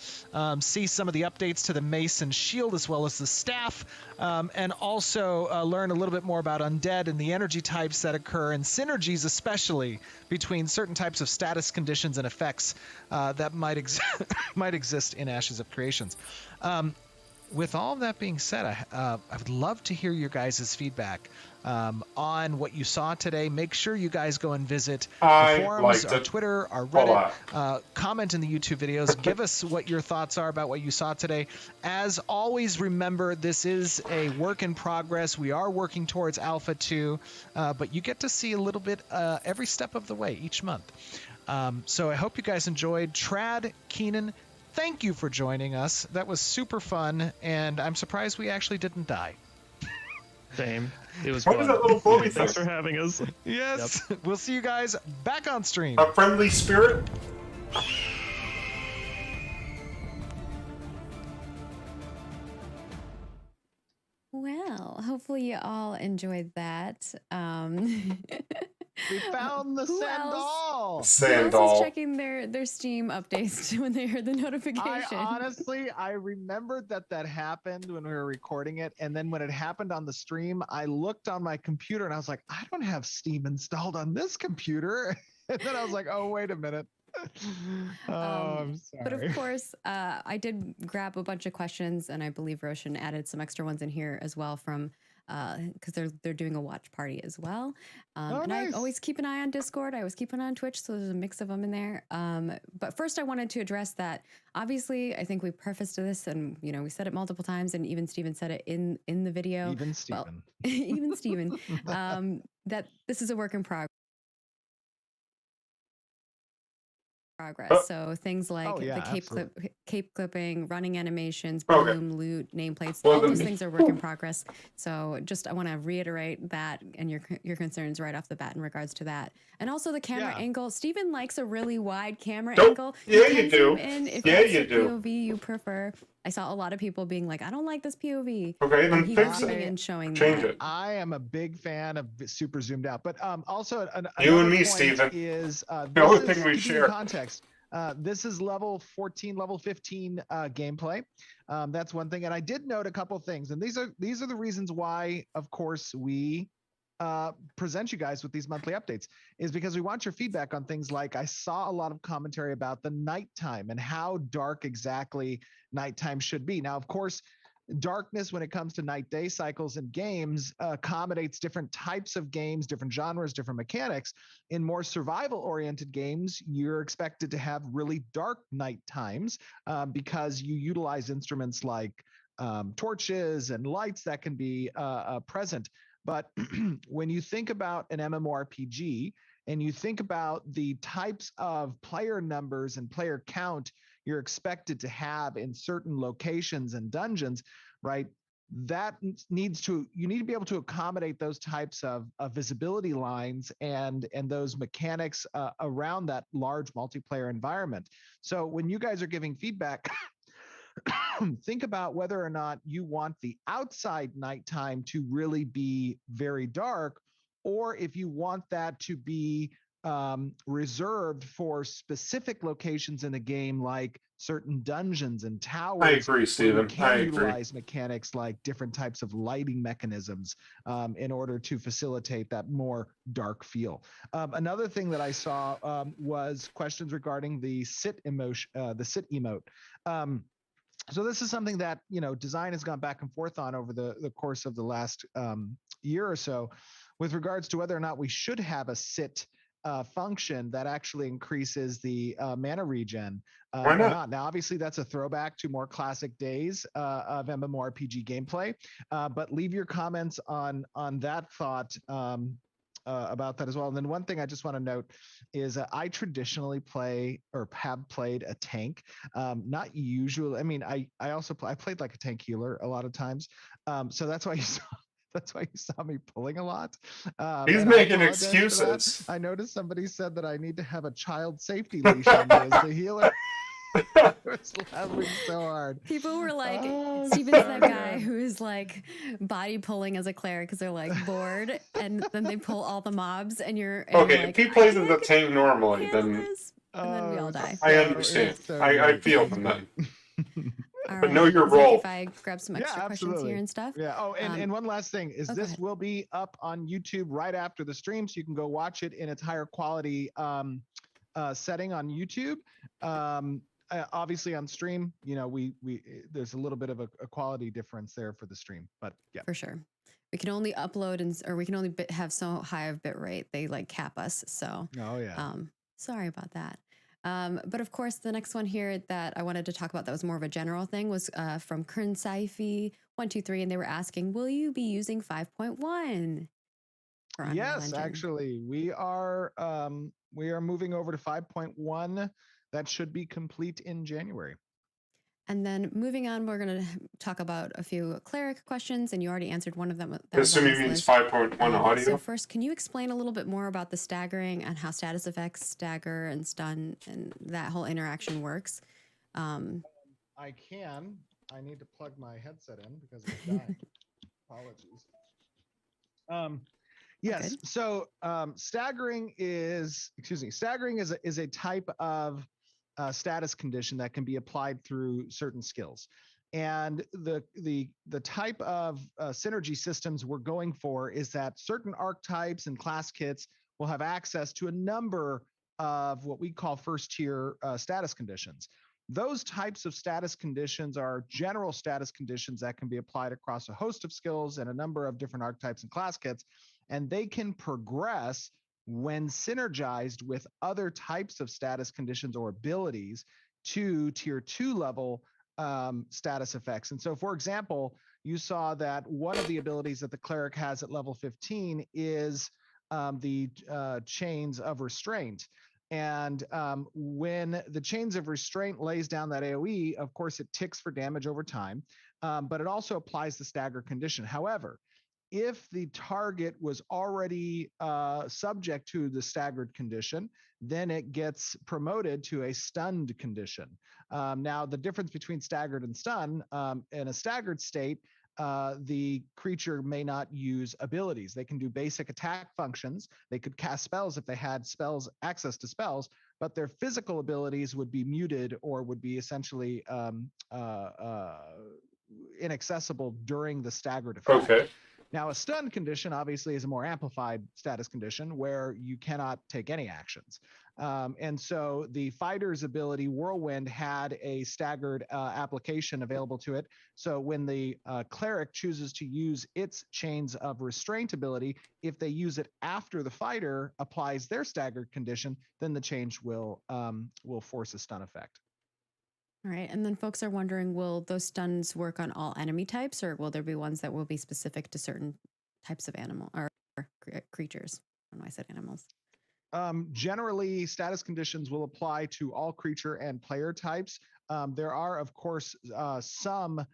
Speaker 4: see some of the updates to the mace and shield as well as the staff, and also learn a little bit more about undead and the energy types that occur and synergies especially between certain types of status conditions and effects that might exist in Ashes of Creations. With all of that being said, I would love to hear your guys' feedback on what you saw today. Make sure you guys go and visit the forums, our Twitter, our Reddit, comment in the YouTube videos. Give us what your thoughts are about what you saw today. As always, remember, this is a work in progress. We are working towards Alpha 2, but you get to see a little bit every step of the way each month. So I hope you guys enjoyed. Trad, Keenan, thank you for joining us. That was super fun, and I'm surprised we actually didn't die.
Speaker 6: Same.
Speaker 5: It was
Speaker 1: What
Speaker 5: fun.
Speaker 1: is that little floaty
Speaker 6: Thanks
Speaker 1: thing?
Speaker 6: for having us.
Speaker 4: Yes. We'll see you guys back on stream.
Speaker 1: A friendly spirit?
Speaker 2: Well, hopefully you all enjoyed that.
Speaker 3: We found the
Speaker 2: Who
Speaker 3: sandal.
Speaker 2: Who else is
Speaker 1: Sandal.
Speaker 2: checking their Steam updates when they heard the notification?
Speaker 3: I remembered that happened when we were recording it, and then when it happened on the stream, I looked on my computer and I was like, I don't have Steam installed on this computer. And then I was like, oh, wait a minute. I'm sorry.
Speaker 2: But of course, I did grab a bunch of questions, and I believe Roshan added some extra ones in here as well from because they're doing a watch party as well. And
Speaker 3: nice.
Speaker 2: I always keep an eye on Discord. I always keep an eye on Twitch, so there's a mix of them in there. But first, I wanted to address that. Obviously, I think we prefaced this, and we said it multiple times, and even Steven said it in the video.
Speaker 3: Even Steven.
Speaker 2: Well, even Steven, that this is a work in progress. So things like the cape clipping, running animations,
Speaker 1: Okay.
Speaker 2: bloom, loot, nameplates.
Speaker 1: Well,
Speaker 2: All those
Speaker 1: then-
Speaker 2: things are work in progress. So just I want to reiterate that and your concerns right off the bat in regards to that. And also the camera angle. Steven likes a really wide camera angle.
Speaker 1: Yeah,
Speaker 2: can
Speaker 1: you do.
Speaker 2: zoom in if
Speaker 1: Yeah,
Speaker 2: that's
Speaker 1: you
Speaker 2: the
Speaker 1: do.
Speaker 2: POV you prefer. I saw a lot of people being like, I don't like this POV.
Speaker 1: Okay, then
Speaker 2: And he
Speaker 1: fix
Speaker 2: was
Speaker 1: it.
Speaker 2: and showing
Speaker 1: Change
Speaker 2: that.
Speaker 1: it.
Speaker 3: I am a big fan of super zoomed out, but also
Speaker 1: You and
Speaker 3: another
Speaker 1: me,
Speaker 3: point
Speaker 1: Steven.
Speaker 3: is
Speaker 1: The only
Speaker 3: this
Speaker 1: thing we
Speaker 3: is, to give you
Speaker 1: share.
Speaker 3: context. This is level 14, level 15 gameplay. That's one thing, and I did note a couple things, and these are the reasons why, of course, we present you guys with these monthly updates, is because we want your feedback on things like, I saw a lot of commentary about the nighttime and how dark exactly nighttime should be. Now, of course, darkness when it comes to night day cycles in games accommodates different types of games, different genres, different mechanics. In more survival oriented games, you're expected to have really dark night times because you utilize instruments like torches and lights that can be present. But when you think about an MMORPG and you think about the types of player numbers and player count you're expected to have in certain locations and dungeons, right? You need to be able to accommodate those types of visibility lines and those mechanics around that large multiplayer environment. So when you guys are giving feedback, think about whether or not you want the outside nighttime to really be very dark, or if you want that to be reserved for specific locations in the game, like certain dungeons and towers.
Speaker 1: I agree, Steven.
Speaker 3: Can utilize mechanics like different types of lighting mechanisms in order to facilitate that more dark feel. Another thing that I saw was questions regarding the sit emote. So this is something that, design has gone back and forth on over the course of the last year or so with regards to whether or not we should have a sit function that actually increases the mana regen
Speaker 1: Why not?
Speaker 3: Now, obviously, that's a throwback to more classic days of MMORPG gameplay, but leave your comments on that thought about that as well. And then one thing I just want to note is I traditionally play or have played a tank. Not usually. I mean, I played like a tank healer a lot of times. So that's why you saw me pulling a lot.
Speaker 1: He's making excuses.
Speaker 3: I noticed somebody said that I need to have a child safety leash on me as the healer. I was laughing so hard.
Speaker 2: People were like, Steven's that guy who is like body pulling as a cleric because they're like bored, and then they pull all the mobs, and you're
Speaker 1: okay.
Speaker 2: like,
Speaker 1: if he plays as a tank normally, then
Speaker 2: and then we all die.
Speaker 1: I understand. I feel them then.
Speaker 2: All
Speaker 1: But
Speaker 2: right.
Speaker 1: know your
Speaker 2: Is it okay
Speaker 1: role.
Speaker 2: if I grab some extra questions here and stuff?
Speaker 3: Yeah. Oh, and one last thing is this will be up on YouTube right after the stream, so you can go watch it in its higher quality setting on YouTube. Obviously on stream, we there's a little bit of a quality difference there for the stream, but yeah,
Speaker 2: for sure. We can only upload or we can only have so high of bit rate. They like cap us. So, sorry about that. But of course, the next one here that I wanted to talk about that was more of a general thing was from Kern Saifi 123, and they were asking, will you be using 5.1?
Speaker 3: Yes, actually, we are moving over to 5.1. That should be complete in January.
Speaker 2: And then moving on, we're going to talk about a few cleric questions, and you already answered one of them.
Speaker 1: Assuming means 5.1 audio.
Speaker 2: So first, can you explain a little bit more about the staggering and how status effects stagger and stun and that whole interaction works?
Speaker 3: I can. I need to plug my headset in because it's dying. Apologies. Yes.
Speaker 2: Good.
Speaker 3: So staggering is a type of status condition that can be applied through certain skills. And the type of synergy systems we're going for is that certain archetypes and class kits will have access to a number of what we call first tier status conditions. Those types of status conditions are general status conditions that can be applied across a host of skills and a number of different archetypes and class kits, and they can progress when synergized with other types of status conditions or abilities to tier 2 level status effects. And so, for example, you saw that one of the abilities that the cleric has at level 15 is the chains of restraint. And when the chains of restraint lays down that AoE, of course, it ticks for damage over time, but it also applies the stagger condition. However, if the target was already subject to the staggered condition, then it gets promoted to a stunned condition. Now, the difference between staggered and stun, in a staggered state, the creature may not use abilities. They can do basic attack functions. They could cast spells if they had access to spells, but their physical abilities would be muted or would be essentially inaccessible during the staggered effect.
Speaker 1: Okay.
Speaker 3: Now, a stun condition obviously is a more amplified status condition where you cannot take any actions. And so the fighter's ability, Whirlwind, had a staggered application available to it. So when the cleric chooses to use its chains of restraint ability, if they use it after the fighter applies their staggered condition, then the change will force a stun effect.
Speaker 2: All right. And then folks are wondering, will those stuns work on all enemy types, or will there be ones that will be specific to certain types of animal or creatures? I don't know why I said animals.
Speaker 3: Generally, status conditions will apply to all creature and player types. There are, of course, some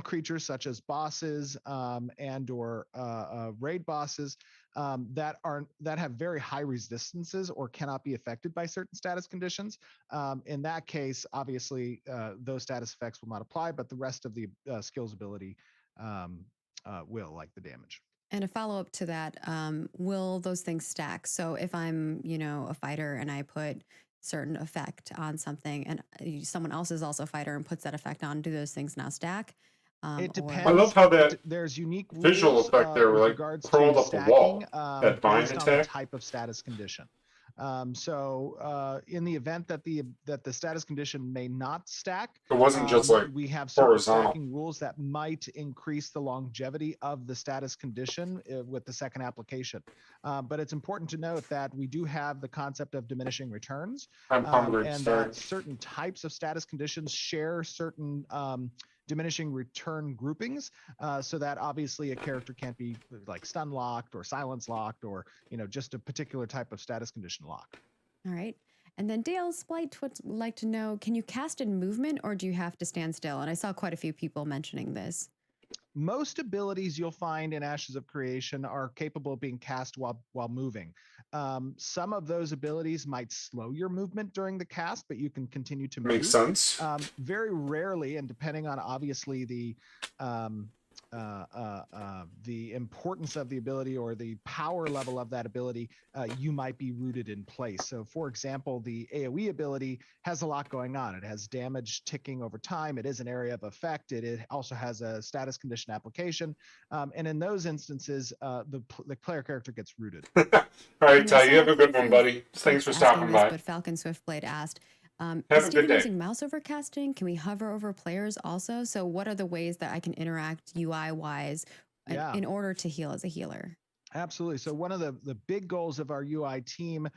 Speaker 3: creatures such as bosses and or raid bosses that have very high resistances or cannot be affected by certain status conditions. In that case, obviously, those status effects will not apply, but the rest of the skills ability will, like the damage.
Speaker 2: And a follow-up to that, will those things stack? So if I'm, a fighter and I put certain effect on something and someone else is also a fighter and puts that effect on, do those things now stack?
Speaker 3: It depends.
Speaker 1: I love how that
Speaker 3: there's unique
Speaker 1: visual
Speaker 3: rules,
Speaker 1: effect there,
Speaker 3: with
Speaker 1: like
Speaker 3: regards
Speaker 1: crawled
Speaker 3: to
Speaker 1: up the
Speaker 3: stacking,
Speaker 1: wall. That vine
Speaker 3: based on the
Speaker 1: attack.
Speaker 3: type of status condition. So in the event that the status condition may not stack,
Speaker 1: It wasn't just like
Speaker 3: we have certain
Speaker 1: horizontal
Speaker 3: stacking rules that might increase the longevity of the status condition with the second application. But it's important to note that we do have the concept of diminishing returns,
Speaker 1: I'm hungry.
Speaker 3: and that certain types of status conditions share certain diminishing return groupings, so that obviously a character can't be like stun locked or silence locked or just a particular type of status condition lock.
Speaker 2: All right. And then Dale Splight would like to know, can you cast in movement or do you have to stand still? And I saw quite a few people mentioning this.
Speaker 3: Most abilities you'll find in Ashes of Creation are capable of being cast while moving. Some of those abilities might slow your movement during the cast, but you can continue to move.
Speaker 1: Makes sense.
Speaker 3: Very rarely, and depending on obviously the importance of the ability or the power level of that ability, you might be rooted in place. So for example, the AoE ability has a lot going on. It has damage ticking over time. It is an area of effect. It also has a status condition application. And in those instances, the player character gets rooted.
Speaker 1: All right, Ty, you have a good one, buddy. Thanks for stopping by.
Speaker 2: But Falcon Swiftblade asked,
Speaker 1: Have
Speaker 2: is
Speaker 1: a good
Speaker 2: Steven
Speaker 1: day.
Speaker 2: using mouse over casting? Can we hover over players also? So what are the ways that I can interact UI-wise in order to heal as a healer?
Speaker 3: Absolutely. So one of the big goals of our UI team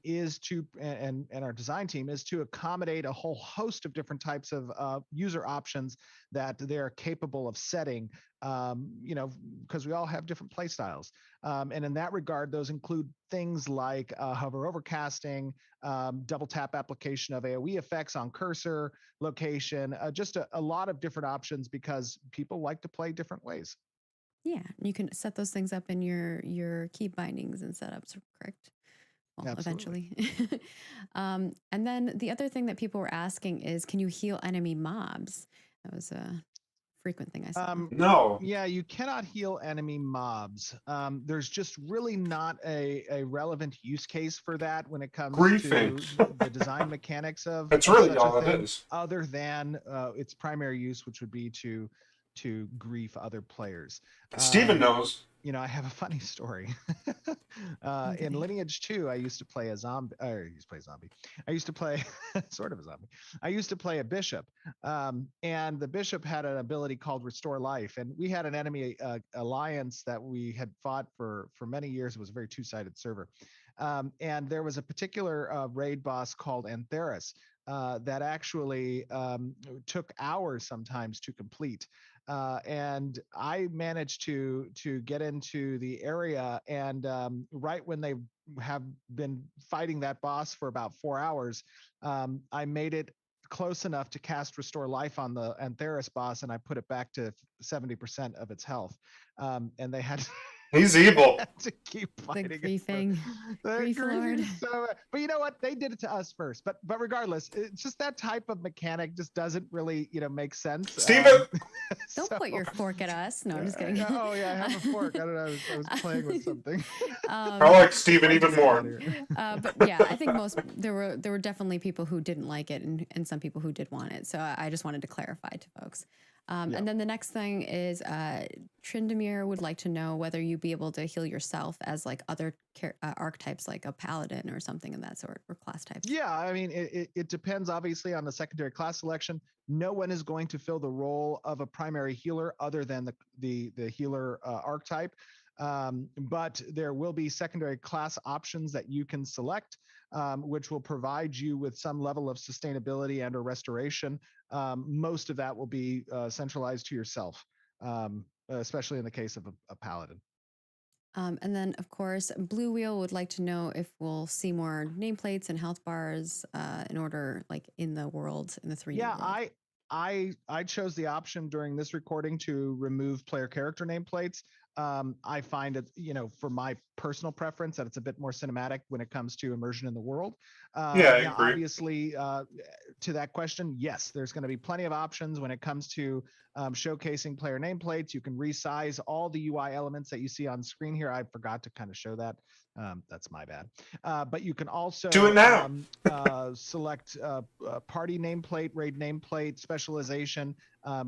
Speaker 3: is to, and our design team is to accommodate a whole host of different types of user options that they're capable of setting, because we all have different play styles. And in that regard, those include things like hover over casting, double tap application of AoE effects on cursor, location, just a lot of different options because people like to play different ways.
Speaker 2: Yeah, you can set those things up in your key bindings and setups, correct? Well,
Speaker 3: Absolutely.
Speaker 2: eventually. And then the other thing that people were asking is, can you heal enemy mobs? That was a frequent thing I saw.
Speaker 1: No.
Speaker 3: Yeah, you cannot heal enemy mobs. There's just really not a relevant use case for that when it comes
Speaker 1: Griefing.
Speaker 3: to the design mechanics of.
Speaker 1: That's really
Speaker 3: such
Speaker 1: all
Speaker 3: a
Speaker 1: it
Speaker 3: thing,
Speaker 1: is.
Speaker 3: other than its primary use, which would be to grief other players.
Speaker 1: Steven knows.
Speaker 3: I have a funny story. In Lineage 2, I used to play a zombie. I used to play a zombie. I used to play sort of a zombie. I used to play a bishop, and the bishop had an ability called Restore Life. And we had an enemy alliance that we had fought for many years. It was a very two-sided server, and there was a particular raid boss called Antheris that actually took hours sometimes to complete. And I managed to get into the area, and right when they have been fighting that boss for about 4 hours. I made it close enough to cast Restore Life on the Antheris boss, and I put it back to 70% of its health. And they had
Speaker 1: He's evil.
Speaker 3: to keep
Speaker 2: The
Speaker 3: fighting it.
Speaker 2: griefing.
Speaker 3: They're
Speaker 2: Grief Lord.
Speaker 3: griefing so bad. But you know what? They did it to us first. But regardless, it's just that type of mechanic just doesn't really, make sense.
Speaker 1: Steven!
Speaker 2: Don't point your fork at us. No, I'm just kidding.
Speaker 3: Oh yeah, I have a fork. I don't know. I was playing with something.
Speaker 1: I like Steven even more.
Speaker 2: But yeah, I think there were definitely people who didn't like it and some people who did want it. So I just wanted to clarify to folks. And then the next thing is Trindamir would like to know whether you'd be able to heal yourself as like other archetypes, like a paladin or something of that sort, or class types.
Speaker 3: Yeah, I mean, it depends obviously on the secondary class selection. No one is going to fill the role of a primary healer other than the healer archetype. But there will be secondary class options that you can select, which will provide you with some level of sustainability and or restoration. Most of that will be centralized to yourself, especially in the case of a paladin.
Speaker 2: And then, of course, Blue Wheel would like to know if we'll see more nameplates and health bars in order, like in the world, in the 3D world.
Speaker 3: I chose the option during this recording to remove player character nameplates. I find it, for my personal preference, that it's a bit more cinematic when it comes to immersion in the world.
Speaker 1: I agree.
Speaker 3: Obviously, to that question, yes, there's going to be plenty of options when it comes to showcasing player nameplates. You can resize all the UI elements that you see on screen here. I forgot to kind of show that. That's my bad. But you can also
Speaker 1: do it now.
Speaker 3: select party nameplate, raid nameplate, specialization,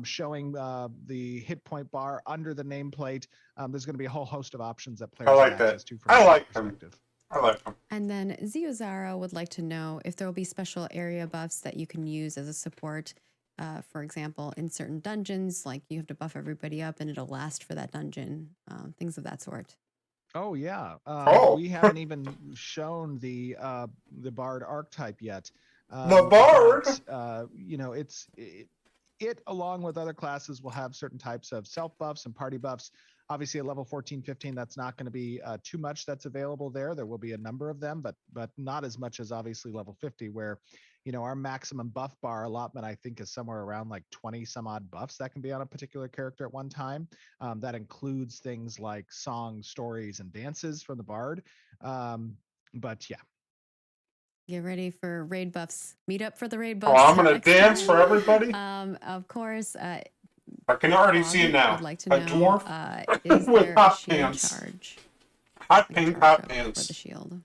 Speaker 3: showing the hit point bar under the nameplate. There's going to be a whole host of options that players have access to from a perspective.
Speaker 1: I like them.
Speaker 2: And then Ziozara would like to know if there will be special area buffs that you can use as a support. For example, in certain dungeons, like you have to buff everybody up and it'll last for that dungeon, things of that sort.
Speaker 3: Oh yeah.
Speaker 1: Oh.
Speaker 3: We haven't even shown the Bard archetype yet.
Speaker 1: The Bard.
Speaker 3: But, it along with other classes will have certain types of self buffs and party buffs. Obviously, at level 14, 15, that's not going to be too much that's available there. There will be a number of them, but not as much as obviously level 50, where our maximum buff bar allotment, I think, is somewhere around like 20 some odd buffs that can be on a particular character at one time. That includes things like songs, stories, and dances from the Bard. But yeah.
Speaker 2: Get ready for raid buffs. Meet up for the raid buffs.
Speaker 1: Oh, I'm going to dance for everybody.
Speaker 2: Of course.
Speaker 1: I can already see it now.
Speaker 2: Would like to know,
Speaker 1: dwarf
Speaker 2: is
Speaker 1: with
Speaker 2: there
Speaker 1: hot
Speaker 2: a shield
Speaker 1: pants.
Speaker 2: charge?
Speaker 1: Hot pink, hot
Speaker 2: For
Speaker 1: pants.
Speaker 2: the shield.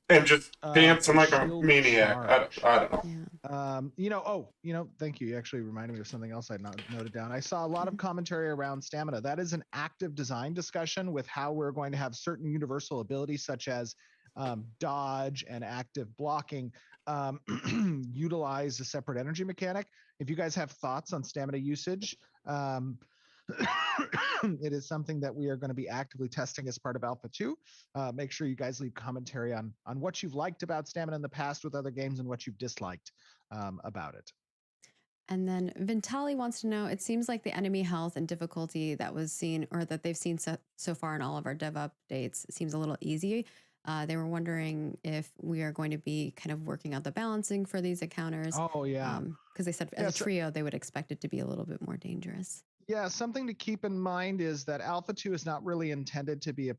Speaker 1: And just dancing like a
Speaker 3: shield
Speaker 1: maniac. I don't know.
Speaker 2: Yeah.
Speaker 3: Thank you. You actually reminded me of something else I noted down. I saw a lot of commentary around stamina. That is an active design discussion with how we're going to have certain universal abilities such as dodge and active blocking utilize a separate energy mechanic. If you guys have thoughts on stamina usage, it is something that we are going to be actively testing as part of Alpha 2. Make sure you guys leave commentary on what you've liked about stamina in the past with other games and what you've disliked about it.
Speaker 2: And then Vintali wants to know, it seems like the enemy health and difficulty that was seen, or that they've seen so far in all of our dev updates, seems a little easy. They were wondering if we are going to be kind of working out the balancing for these encounters.
Speaker 3: Oh, yeah.
Speaker 2: Because they said as a trio, they would expect it to be a little bit more dangerous.
Speaker 3: Yeah, something to keep in mind is that Alpha 2 is not really intended to be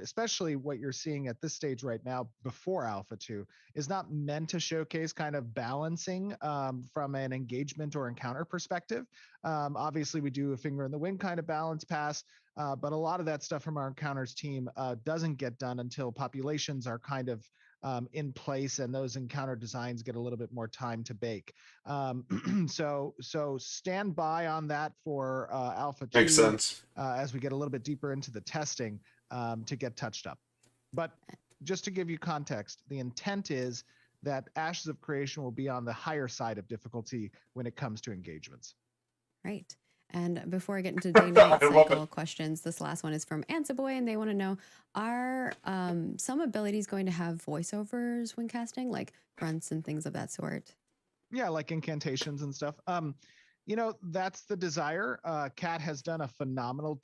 Speaker 3: especially what you're seeing at this stage right now before Alpha 2 is not meant to showcase kind of balancing from an engagement or encounter perspective. Obviously, we do a finger in the wind kind of balance pass, but a lot of that stuff from our encounters team doesn't get done until populations are kind of in place and those encounter designs get a little bit more time to bake. So stand by on that for Alpha 2.
Speaker 1: Makes sense.
Speaker 3: As we get a little bit deeper into the testing to get touched up. But just to give you context, the intent is that Ashes of Creation will be on the higher side of difficulty when it comes to engagements.
Speaker 2: Right. And before I get into day-night cycle questions, this last one is from Ansaboy, and they want to know, are some abilities going to have voiceovers when casting, like grunts and things of that sort?
Speaker 3: Yeah, like incantations and stuff. That's the desire. Kat has done a phenomenal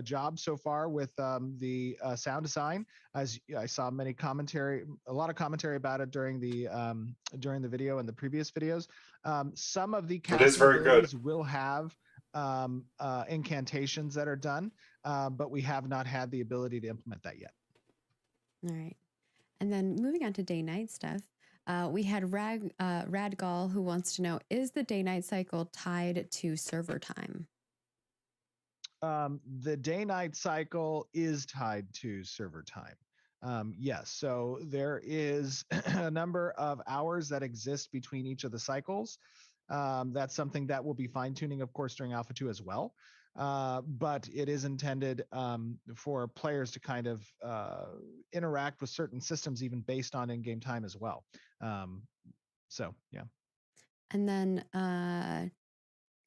Speaker 3: job so far with the sound design. As I saw a lot of commentary about it during the video and the previous videos. Some of the casting abilities will have incantations that are done, but we have not had the ability to implement that yet.
Speaker 2: All right. And then moving on to day-night stuff, we had Radgal who wants to know, is the day-night cycle tied to server time?
Speaker 3: The day-night cycle is tied to server time. Yes, so there is a number of hours that exist between each of the cycles. That's something that we'll be fine-tuning, of course, during Alpha 2 as well. But it is intended for players to kind of interact with certain systems, even based on in-game time as well. So, yeah.
Speaker 2: And then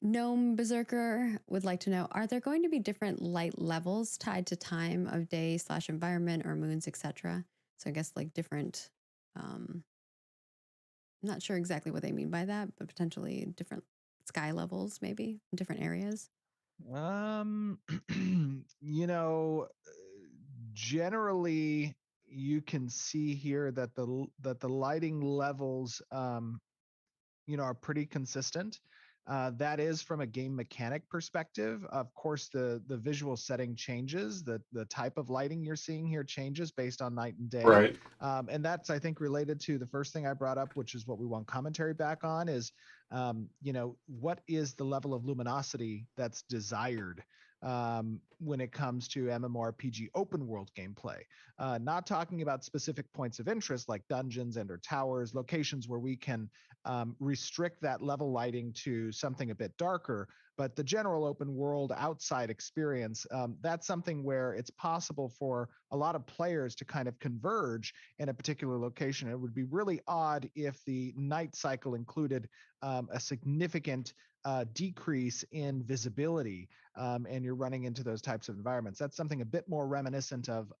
Speaker 2: Gnome Berserker would like to know, are there going to be different light levels tied to time of day / environment or moons, etc.? So I guess like different, I'm not sure exactly what they mean by that, but potentially different sky levels, maybe in different areas.
Speaker 3: Generally you can see here that the lighting levels are pretty consistent. That is from a game mechanic perspective. Of course, the visual setting changes. The type of lighting you're seeing here changes based on night and day.
Speaker 1: Right.
Speaker 3: And that's, I think, related to the first thing I brought up, which is what we want commentary back on is, what is the level of luminosity that's desired when it comes to MMORPG open world gameplay. Not talking about specific points of interest like dungeons and or towers, locations where we can restrict that level lighting to something a bit darker, but the general open world outside experience, that's something where it's possible for a lot of players to kind of converge in a particular location. It would be really odd if the night cycle included a significant decrease in visibility and you're running into those types of environments. That's something a bit more reminiscent of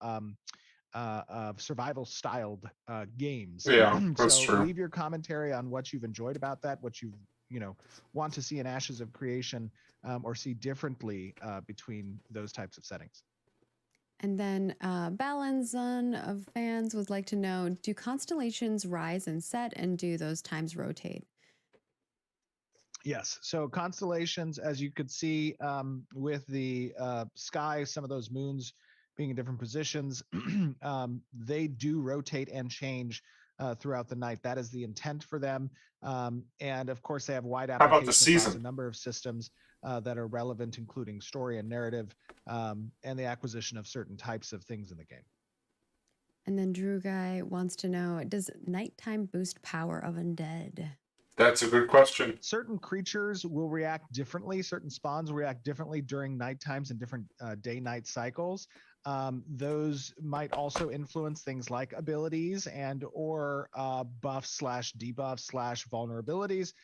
Speaker 3: survival styled games.
Speaker 1: Yeah, that's
Speaker 3: so
Speaker 1: true.
Speaker 3: Leave your commentary on what you've enjoyed about that, what you want to see in Ashes of Creation, or see differently between those types of settings.
Speaker 2: And then Balanzon of fans would like to know, do constellations rise and set, and do those times rotate?
Speaker 3: Yes. So constellations, as you could see with the sky, some of those moons being in different positions, they do rotate and change throughout the night. That is the intent for them. And of course, they have wide application across a number of systems that are relevant, including story and narrative, and the acquisition of certain types of things in the game.
Speaker 2: And then Drew Guy wants to know, does nighttime boost power of undead?
Speaker 1: That's a good question.
Speaker 3: Certain creatures will react differently. Certain spawns will react differently during night times and different day-night cycles. Those might also influence things like abilities and or buffs / debuffs / vulnerabilities.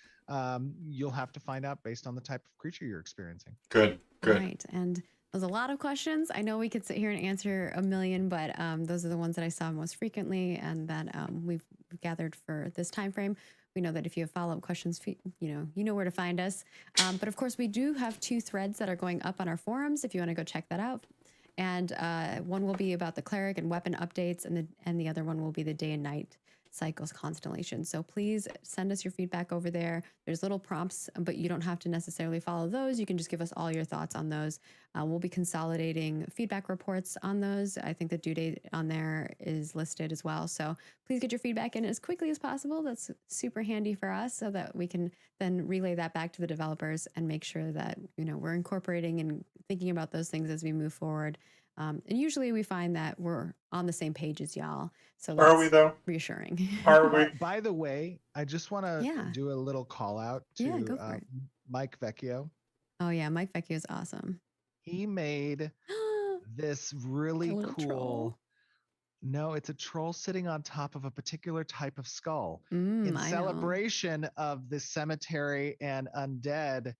Speaker 3: You'll have to find out based on the type of creature you're experiencing.
Speaker 1: Good.
Speaker 2: Right. And there's a lot of questions. I know we could sit here and answer a million, but those are the ones that I saw most frequently and that we've gathered for this time frame. We know that if you have follow-up questions, you know where to find us. But of course, we do have 2 threads that are going up on our forums if you want to go check that out. And one will be about the cleric and weapon updates, and the other one will be the day and night cycles constellation. So please send us your feedback over there. There's little prompts, but you don't have to necessarily follow those. You can just give us all your thoughts on those. We'll be consolidating feedback reports on those. I think the due date on there is listed as well. So please get your feedback in as quickly as possible. That's super handy for us so that we can then relay that back to the developers and make sure that, we're incorporating and thinking about those things as we move forward. And usually we find that we're on the same page as y'all. So that's
Speaker 1: Are we though?
Speaker 2: Reassuring.
Speaker 1: Are we?
Speaker 3: By the way, I just want to do a little call out to Mike Vecchio.
Speaker 2: Oh yeah, Mike Vecchio is awesome.
Speaker 3: He made this really cool
Speaker 2: troll.
Speaker 3: No, it's a troll sitting on top of a particular type of skull in celebration of the cemetery and undead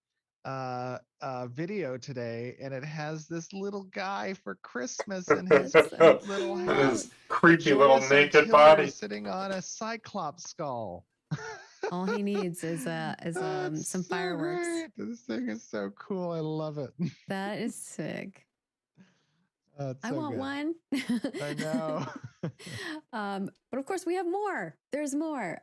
Speaker 3: video today, and it has this little guy for Christmas and his little hat.
Speaker 1: His creepy little naked body
Speaker 3: sitting on a cyclops skull.
Speaker 2: All he needs is
Speaker 3: That's
Speaker 2: some
Speaker 3: so
Speaker 2: fireworks.
Speaker 3: great. This thing is so cool. I love it.
Speaker 2: That is sick.
Speaker 3: It's
Speaker 2: I
Speaker 3: so
Speaker 2: want
Speaker 3: good.
Speaker 2: one.
Speaker 3: I know.
Speaker 2: But of course we have more. There's more.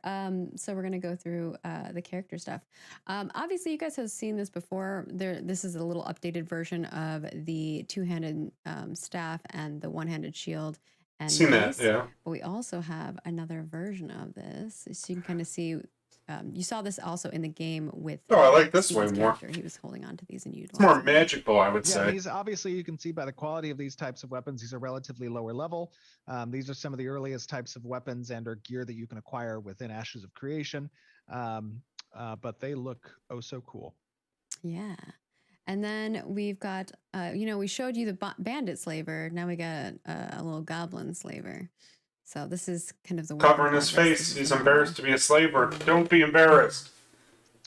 Speaker 2: So we're gonna go through the character stuff. Obviously you guys have seen this before. This is a little updated version of the two-handed staff and the one-handed shield and
Speaker 1: Seen that,
Speaker 2: mace.
Speaker 1: yeah.
Speaker 2: But we also have another version of this. So you can kind of see. You saw this also in the game with.
Speaker 1: Oh, I like this
Speaker 2: Steven's
Speaker 1: way more.
Speaker 2: character. He was holding on to these and
Speaker 1: It's more
Speaker 2: utilizing them.
Speaker 1: magical, I would
Speaker 3: Yeah,
Speaker 1: say.
Speaker 3: these obviously you can see by the quality of these types of weapons, these are relatively lower level. These are some of the earliest types of weapons and or gear that you can acquire within Ashes of Creation. But they look oh so cool.
Speaker 2: Yeah. And then we've got, we showed you the bandit slaver. Now we got a little goblin slaver. So this is kind of the work in
Speaker 1: Covering his
Speaker 2: progress.
Speaker 1: face.
Speaker 2: This is
Speaker 1: He's
Speaker 2: the
Speaker 1: embarrassed to
Speaker 2: model.
Speaker 1: be a slaver. Don't be embarrassed.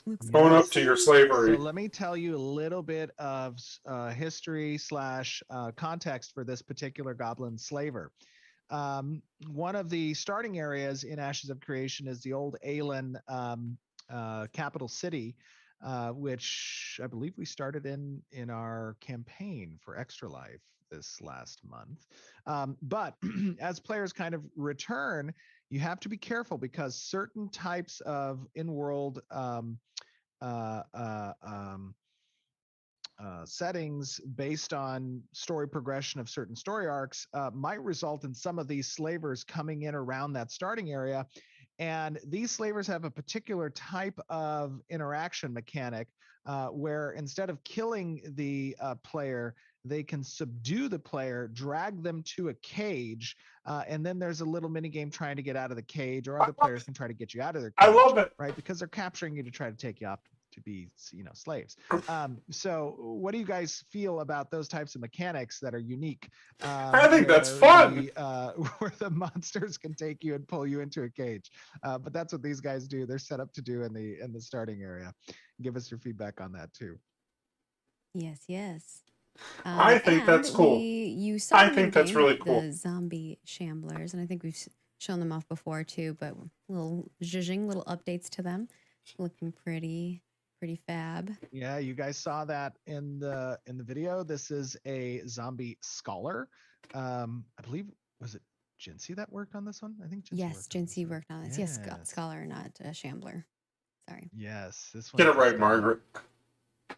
Speaker 2: Looks
Speaker 1: Own up
Speaker 2: awesome.
Speaker 1: to your slavery.
Speaker 3: So let me tell you a little bit of history / context for this particular goblin slaver. One of the starting areas in Ashes of Creation is the old Aelin capital city, which I believe we started in our campaign for Extra Life this last month. But as players kind of return, you have to be careful because certain types of in-world settings based on story progression of certain story arcs might result in some of these slavers coming in around that starting area. And these slavers have a particular type of interaction mechanic where instead of killing the player, they can subdue the player, drag them to a cage, and then there's a little mini game trying to get out of the cage, or other players can try to get you out of their cage.
Speaker 1: I love it.
Speaker 3: Right? Because they're capturing you to try to take you off to be, slaves. So what do you guys feel about those types of mechanics that are unique?
Speaker 1: I think that's fun.
Speaker 3: Where the monsters can take you and pull you into a cage. But that's what these guys do. They're set up to do in the starting area. Give us your feedback on that too.
Speaker 2: Yes, yes.
Speaker 1: I think that's cool.
Speaker 2: You saw
Speaker 1: I think that's really cool.
Speaker 2: The zombie shamblers, and I think we've shown them off before too, but little updates to them. Looking pretty fab.
Speaker 3: Yeah, you guys saw that in the video. This is a zombie scholar. I believe, was it Jinsey that worked on this one? I think
Speaker 2: Jinsey worked on this. Yes, scholar, not a shambler. Sorry.
Speaker 3: Yes, this one.
Speaker 1: Get it right, Margaret.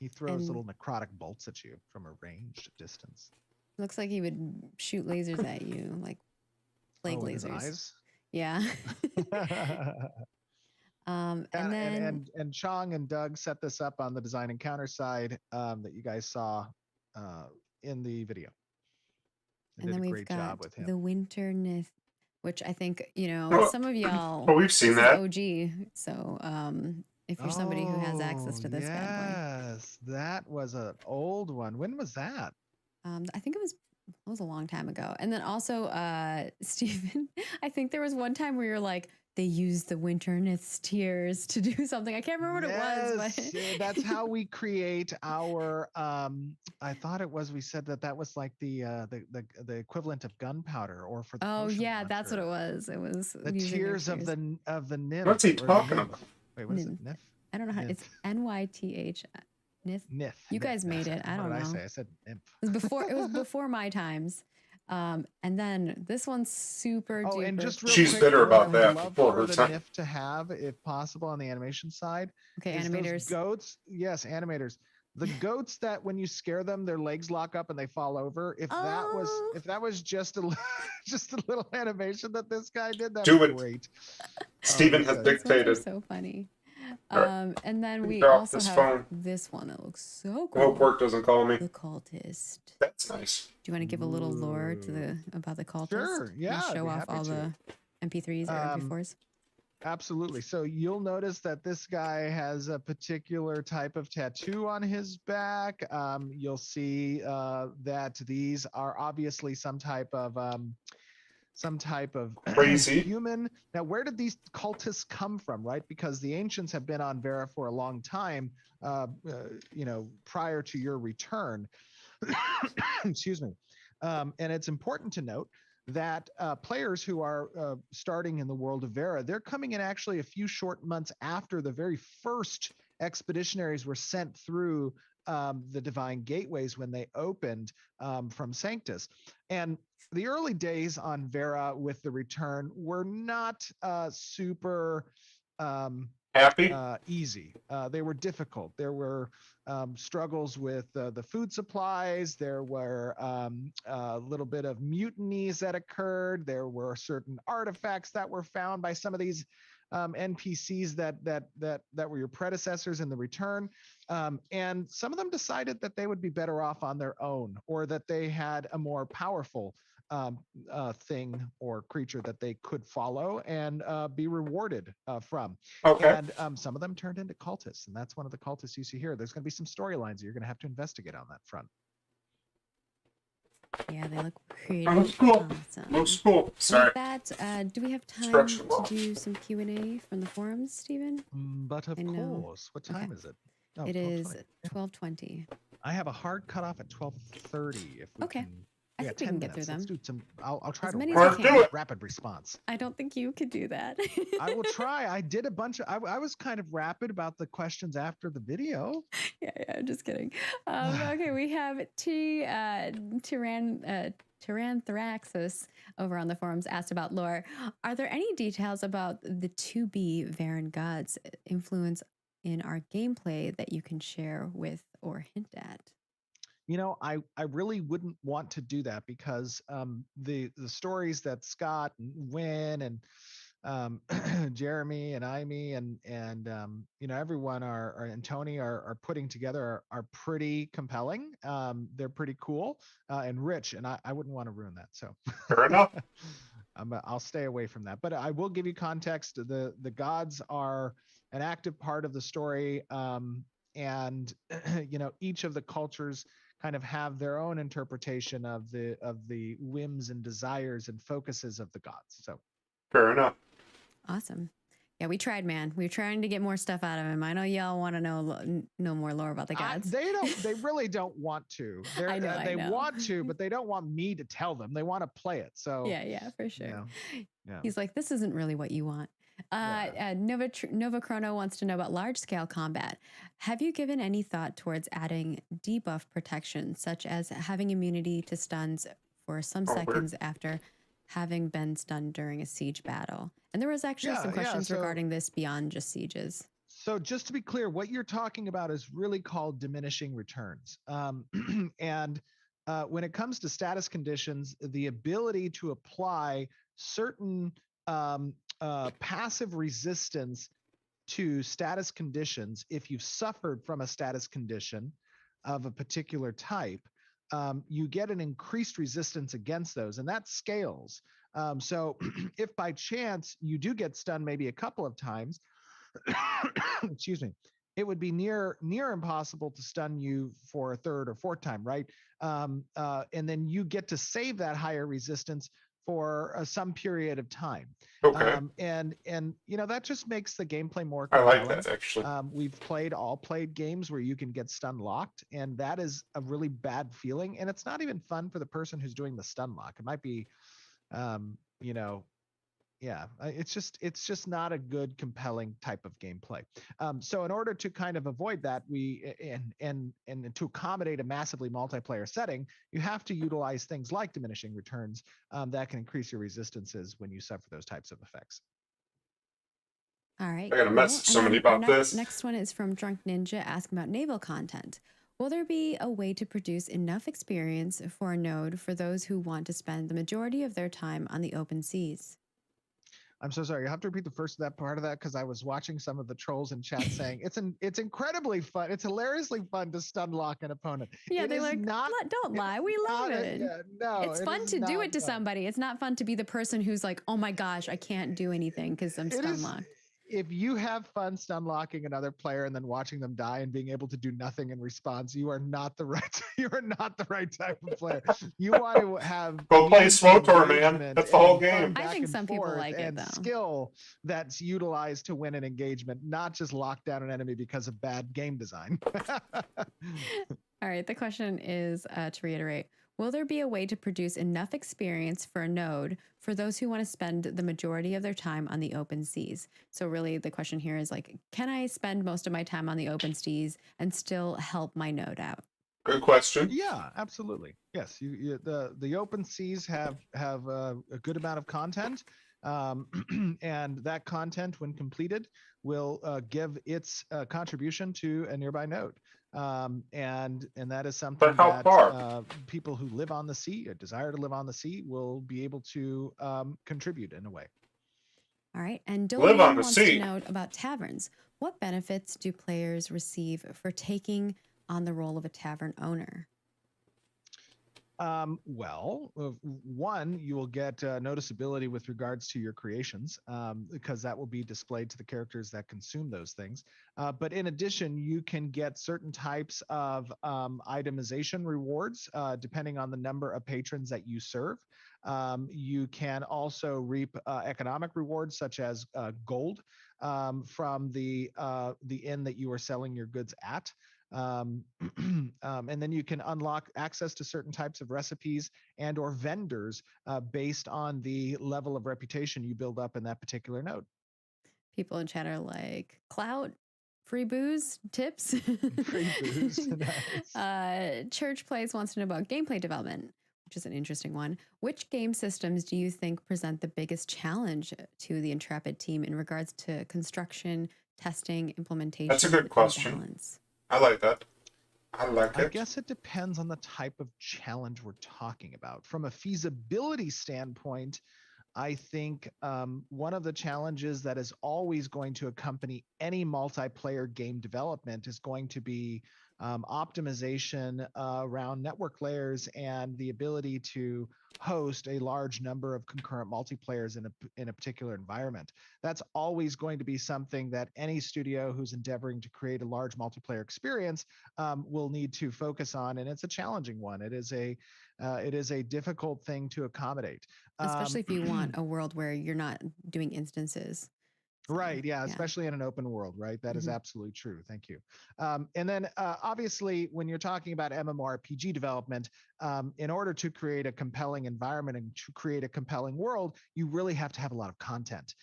Speaker 3: He throws little necrotic bolts at you from a ranged distance.
Speaker 2: Looks like he would shoot lasers at you, like plague lasers.
Speaker 3: His eyes?
Speaker 2: Yeah. And then
Speaker 3: and Chong and Doug set this up on the design encounter side that you guys saw in the video. They
Speaker 2: and
Speaker 3: did
Speaker 2: then
Speaker 3: a
Speaker 2: we've
Speaker 3: great job
Speaker 2: got
Speaker 3: with him.
Speaker 2: the winter nith, which I think some of y'all.
Speaker 1: Oh, we've seen
Speaker 2: this
Speaker 1: that.
Speaker 2: Is OG. So if you're somebody who has access to this bad boy.
Speaker 3: Yes, that was an old one. When was that?
Speaker 2: I think it was a long time ago. And then also, Stephen, I think there was one time where you're like, they used the winter nith's tears to do something. I can't remember what it was, but
Speaker 3: that's how we create our. I thought it was. We said that was like the equivalent of gunpowder, or for the.
Speaker 2: Oh yeah,
Speaker 3: launcher.
Speaker 2: That's what it was. It was
Speaker 3: the tears of the nymph.
Speaker 1: What's he talking about?
Speaker 3: Wait, what is it? Nymph?
Speaker 2: I don't know how. It's NYTH. Nith.
Speaker 3: Nith.
Speaker 2: You guys made it. I don't know.
Speaker 3: What did I say? I said nymph.
Speaker 2: It was before my times. And then this one's super duper.
Speaker 3: And just real
Speaker 1: She's
Speaker 3: quick,
Speaker 1: bitter about
Speaker 3: what I would
Speaker 1: that
Speaker 3: love
Speaker 1: before
Speaker 3: for
Speaker 1: her
Speaker 3: the
Speaker 1: time.
Speaker 3: NIF to have, if possible, on the animation side.
Speaker 2: Okay,
Speaker 3: is
Speaker 2: animators.
Speaker 3: those goats, yes, animators. The goats that when you scare them, their legs lock up and they fall over. If that was just a little animation that this guy did, that was great.
Speaker 1: Steven has dictated.
Speaker 2: So funny.
Speaker 1: Right.
Speaker 2: And then we
Speaker 1: Drop
Speaker 2: also
Speaker 1: this
Speaker 2: have
Speaker 1: phone.
Speaker 2: this one that looks so
Speaker 1: I
Speaker 2: cool.
Speaker 1: hope work doesn't call me.
Speaker 2: The cultist.
Speaker 1: That's nice.
Speaker 2: Do you want to give a little lore to about the cultist?
Speaker 3: Sure, yeah,
Speaker 2: And
Speaker 3: I'd
Speaker 2: show
Speaker 3: be
Speaker 2: off
Speaker 3: happy
Speaker 2: all
Speaker 3: to.
Speaker 2: the MP3s or MP4s.
Speaker 3: Absolutely. So you'll notice that this guy has a particular type of tattoo on his back. You'll see that these are obviously some type of
Speaker 1: crazy
Speaker 3: human. Now, where did these cultists come from, right? Because the ancients have been on Vera for a long time, prior to your return. Excuse me. And it's important to note that players who are starting in the world of Vera, they're coming in actually a few short months after the very first expeditionaries were sent through the divine gateways when they opened from Sanctus. And the early days on Vera with the return were not super
Speaker 1: happy.
Speaker 3: Easy. They were difficult. There were struggles with the food supplies. There were a little bit of mutinies that occurred. There were certain artifacts that were found by some of these NPCs that were your predecessors in the return. And some of them decided that they would be better off on their own, or that they had a more powerful thing or creature that they could follow and be rewarded from.
Speaker 1: Okay.
Speaker 3: And some of them turned into cultists, and that's one of the cultists you see here. There's going to be some storylines that you're going to have to investigate on that front.
Speaker 2: Yeah, they look pretty
Speaker 1: Looks cool.
Speaker 2: awesome.
Speaker 1: Looks cool. Sorry.
Speaker 2: With that, do we have time
Speaker 1: Stretch the
Speaker 2: to
Speaker 1: ball.
Speaker 2: do some Q&A from the forums, Stephen?
Speaker 3: But of
Speaker 2: I know.
Speaker 3: course, what time
Speaker 2: Okay.
Speaker 3: is it? Oh,
Speaker 2: It is
Speaker 3: 12:20.
Speaker 2: 12:20.
Speaker 3: I have a hard cutoff at 12:30. If we
Speaker 2: Okay.
Speaker 3: can.
Speaker 2: I
Speaker 3: Yeah,
Speaker 2: think we
Speaker 3: 10
Speaker 2: can get through
Speaker 3: minutes. Let's
Speaker 2: them.
Speaker 3: do some. I'll try
Speaker 2: As
Speaker 3: to
Speaker 2: many as we
Speaker 1: Let's do
Speaker 2: can.
Speaker 1: it.
Speaker 3: rapid response.
Speaker 2: I don't think you could do that.
Speaker 3: I will try. I did a bunch of. I was kind of rapid about the questions after the video.
Speaker 2: Yeah, just kidding. Okay, we have Tyranthraxis over on the forums asked about lore. Are there any details about the 2B Varen gods' influence in our gameplay that you can share with or hint at?
Speaker 3: You know, I really wouldn't want to do that because the stories that Scott and Wynn and Jeremy and Amy and everyone and Tony are putting together are pretty compelling. They're pretty cool and rich, and I wouldn't want to ruin that. So
Speaker 1: Fair enough.
Speaker 3: I'll stay away from that. But I will give you context. The gods are an active part of the story, and each of the cultures kind of have their own interpretation of the whims and desires and focuses of the gods. So
Speaker 1: fair enough.
Speaker 2: Awesome. Yeah, we tried, man. We were trying to get more stuff out of him. I know y'all want to know more lore about the gods.
Speaker 3: They really don't want to.
Speaker 2: I know,
Speaker 3: they
Speaker 2: I know.
Speaker 3: want to, but they don't want me to tell them. They want to play it. So
Speaker 2: Yeah, for sure.
Speaker 3: Yeah.
Speaker 2: He's like, this isn't really what you want. Nova Chrono wants to know about large scale combat. Have you given any thought towards adding debuff protection, such as having immunity to stuns for some seconds after having been stunned during a siege battle? And there was actually some questions regarding this beyond just sieges.
Speaker 3: So just to be clear, what you're talking about is really called diminishing returns. And when it comes to status conditions, the ability to apply certain passive resistance to status conditions, if you've suffered from a status condition of a particular type, you get an increased resistance against those, and that scales. So if by chance you do get stunned maybe a couple of times, excuse me, it would be near impossible to stun you for a third or fourth time, right? And then you get to save that higher resistance for some period of time.
Speaker 1: Okay.
Speaker 3: And that just makes the gameplay more compelling.
Speaker 1: I like that, actually.
Speaker 3: We've played games where you can get stun locked, and that is a really bad feeling. And it's not even fun for the person who's doing the stun lock. It might be, it's just not a good, compelling type of gameplay. So in order to kind of avoid that, and to accommodate a massively multiplayer setting, you have to utilize things like diminishing returns that can increase your resistances when you suffer those types of effects.
Speaker 2: All right.
Speaker 1: I got to message somebody about this.
Speaker 2: Next one is from Drunk Ninja asking about naval content. Will there be a way to produce enough experience for a node for those who want to spend the majority of their time on the open seas?
Speaker 3: I'm so sorry. You have to repeat the first part of that because I was watching some of the trolls in chat saying it's incredibly fun. It's hilariously fun to stun lock an opponent.
Speaker 2: Yeah, they're like, don't lie. We love it. It's fun to do it to somebody. It's not fun to be the person who's like, oh my gosh, I can't do anything because I'm stun locked.
Speaker 3: If you have fun stun locking another player and then watching them die and being able to do nothing in response, you are not the right type of player. You want to have
Speaker 1: go play SWTOR, man. That's the whole game.
Speaker 2: I think some people like it though.
Speaker 3: Skill that's utilized to win an engagement, not just lock down an enemy because of bad game design.
Speaker 2: All right. The question is to reiterate: Will there be a way to produce enough experience for a node for those who want to spend the majority of their time on the open seas? So really the question here is like, can I spend most of my time on the open seas and still help my node out?
Speaker 1: Good question.
Speaker 3: Yeah, absolutely. Yes, the open seas have a good amount of content, and that content, when completed, will give its contribution to a nearby node. And that is something
Speaker 1: But how
Speaker 3: that
Speaker 1: far?
Speaker 3: people who live on the sea or desire to live on the sea will be able to contribute in a way.
Speaker 2: All right. And
Speaker 1: Live on
Speaker 2: Dolian
Speaker 1: the
Speaker 2: wants to
Speaker 1: sea.
Speaker 2: know about taverns. What benefits do players receive for taking on the role of a tavern owner?
Speaker 3: One, you will get noticeability with regards to your creations, because that will be displayed to the characters that consume those things. But in addition, you can get certain types of itemization rewards depending on the number of patrons that you serve. You can also reap economic rewards such as gold from the inn that you are selling your goods at. And then you can unlock access to certain types of recipes and or vendors based on the level of reputation you build up in that particular node.
Speaker 2: People in chat are like, clout, free booze, tips.
Speaker 3: Free booze. Nice.
Speaker 2: Church Plays wants to know about gameplay development, which is an interesting one. Which game systems do you think present the biggest challenge to the Intrepid team in regards to construction, testing, implementation?
Speaker 1: That's a good question.
Speaker 2: Balance?
Speaker 1: I like that. I like it.
Speaker 3: I guess it depends on the type of challenge we're talking about. From a feasibility standpoint, I think one of the challenges that is always going to accompany any multiplayer game development is going to be optimization around network layers and the ability to host a large number of concurrent multiplayers in a particular environment. That's always going to be something that any studio who's endeavoring to create a large multiplayer experience will need to focus on, and it's a challenging one. It is a difficult thing to accommodate,
Speaker 2: especially if you want a world where you're not doing instances.
Speaker 3: So, right. Yeah. Especially in an open world. Right. That is absolutely true. Thank you. And then obviously, when you're talking about MMORPG development, in order to create a compelling environment and to create a compelling world, you really have to have a lot of content.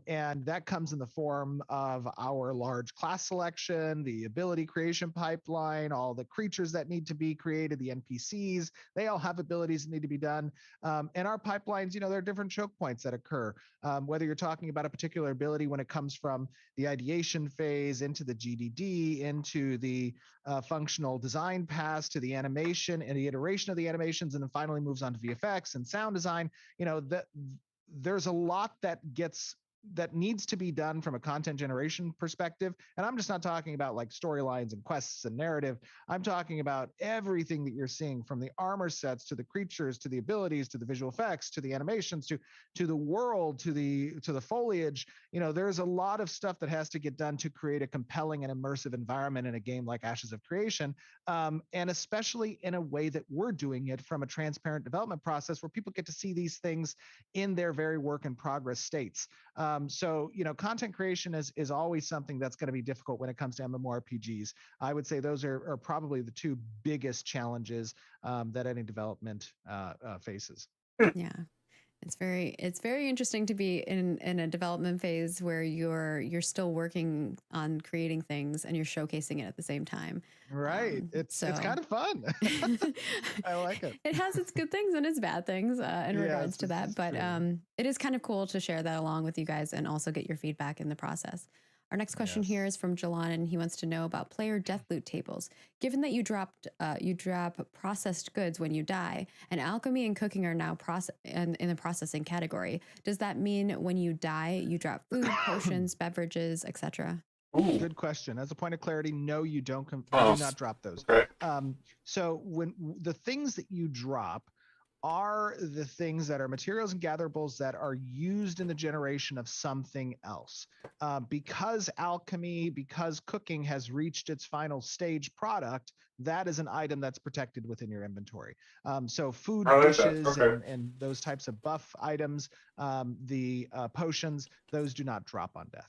Speaker 3: And that comes in the form of our large class selection, the ability creation pipeline, all the creatures that need to be created, the NPCs, they all have abilities that need to be done. And our pipelines, there are different choke points that occur, whether you're talking about a particular ability when it comes from the ideation phase into the GDD, into the functional design pass, to the animation and the iteration of the animations, and then finally moves on to VFX and sound design. There's a lot that needs to be done from a content generation perspective. And I'm just not talking about like storylines and quests and narrative. I'm talking about everything that you're seeing, from the armor sets to the creatures, to the abilities, to the visual effects, to the animations, to the world, to the foliage. There's a lot of stuff that has to get done to create a compelling and immersive environment in a game like Ashes of Creation. And especially in a way that we're doing it from a transparent development process where people get to see these things in their very work in progress states. So, content creation is always something that's going to be difficult when it comes to MMORPGs. I would say those are probably the two biggest challenges that any development faces.
Speaker 2: Yeah. It's very interesting to be in a development phase where you're still working on creating things and you're showcasing it at the same time.
Speaker 3: Right. It's kind of fun. I like it.
Speaker 2: It has its good things and its bad things in regards to that. But it is kind of cool to share that along with you guys and also get your feedback in the process. Our next question here is from Jalan, and he wants to know about player death loot tables. Given that you drop processed goods when you die, and alchemy and cooking are now in the processing category, does that mean when you die you drop food, potions, beverages, etc.?
Speaker 3: Good question. As a point of clarity, no, you do not drop those.
Speaker 1: Okay.
Speaker 3: So when the things that you drop are the things that are materials and gatherables that are used in the generation of something else. Because alchemy, because cooking has reached its final stage product, that is an item that's protected within your inventory. So food, dishes, and those types of buff items, the potions, those do not drop on death.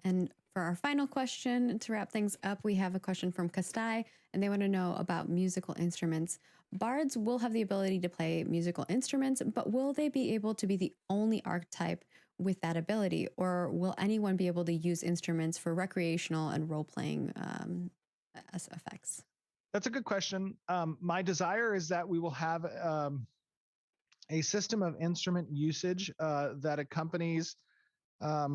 Speaker 2: And For our final question to wrap things up, we have a question from Kastai, and they want to know about musical instruments. Bards will have the ability to play musical instruments, but will they be able to be the only archetype with that ability, or will anyone be able to use instruments for recreational and role-playing effects?
Speaker 3: That's a good question. My desire is that we will have a system of instrument usage that accompanies a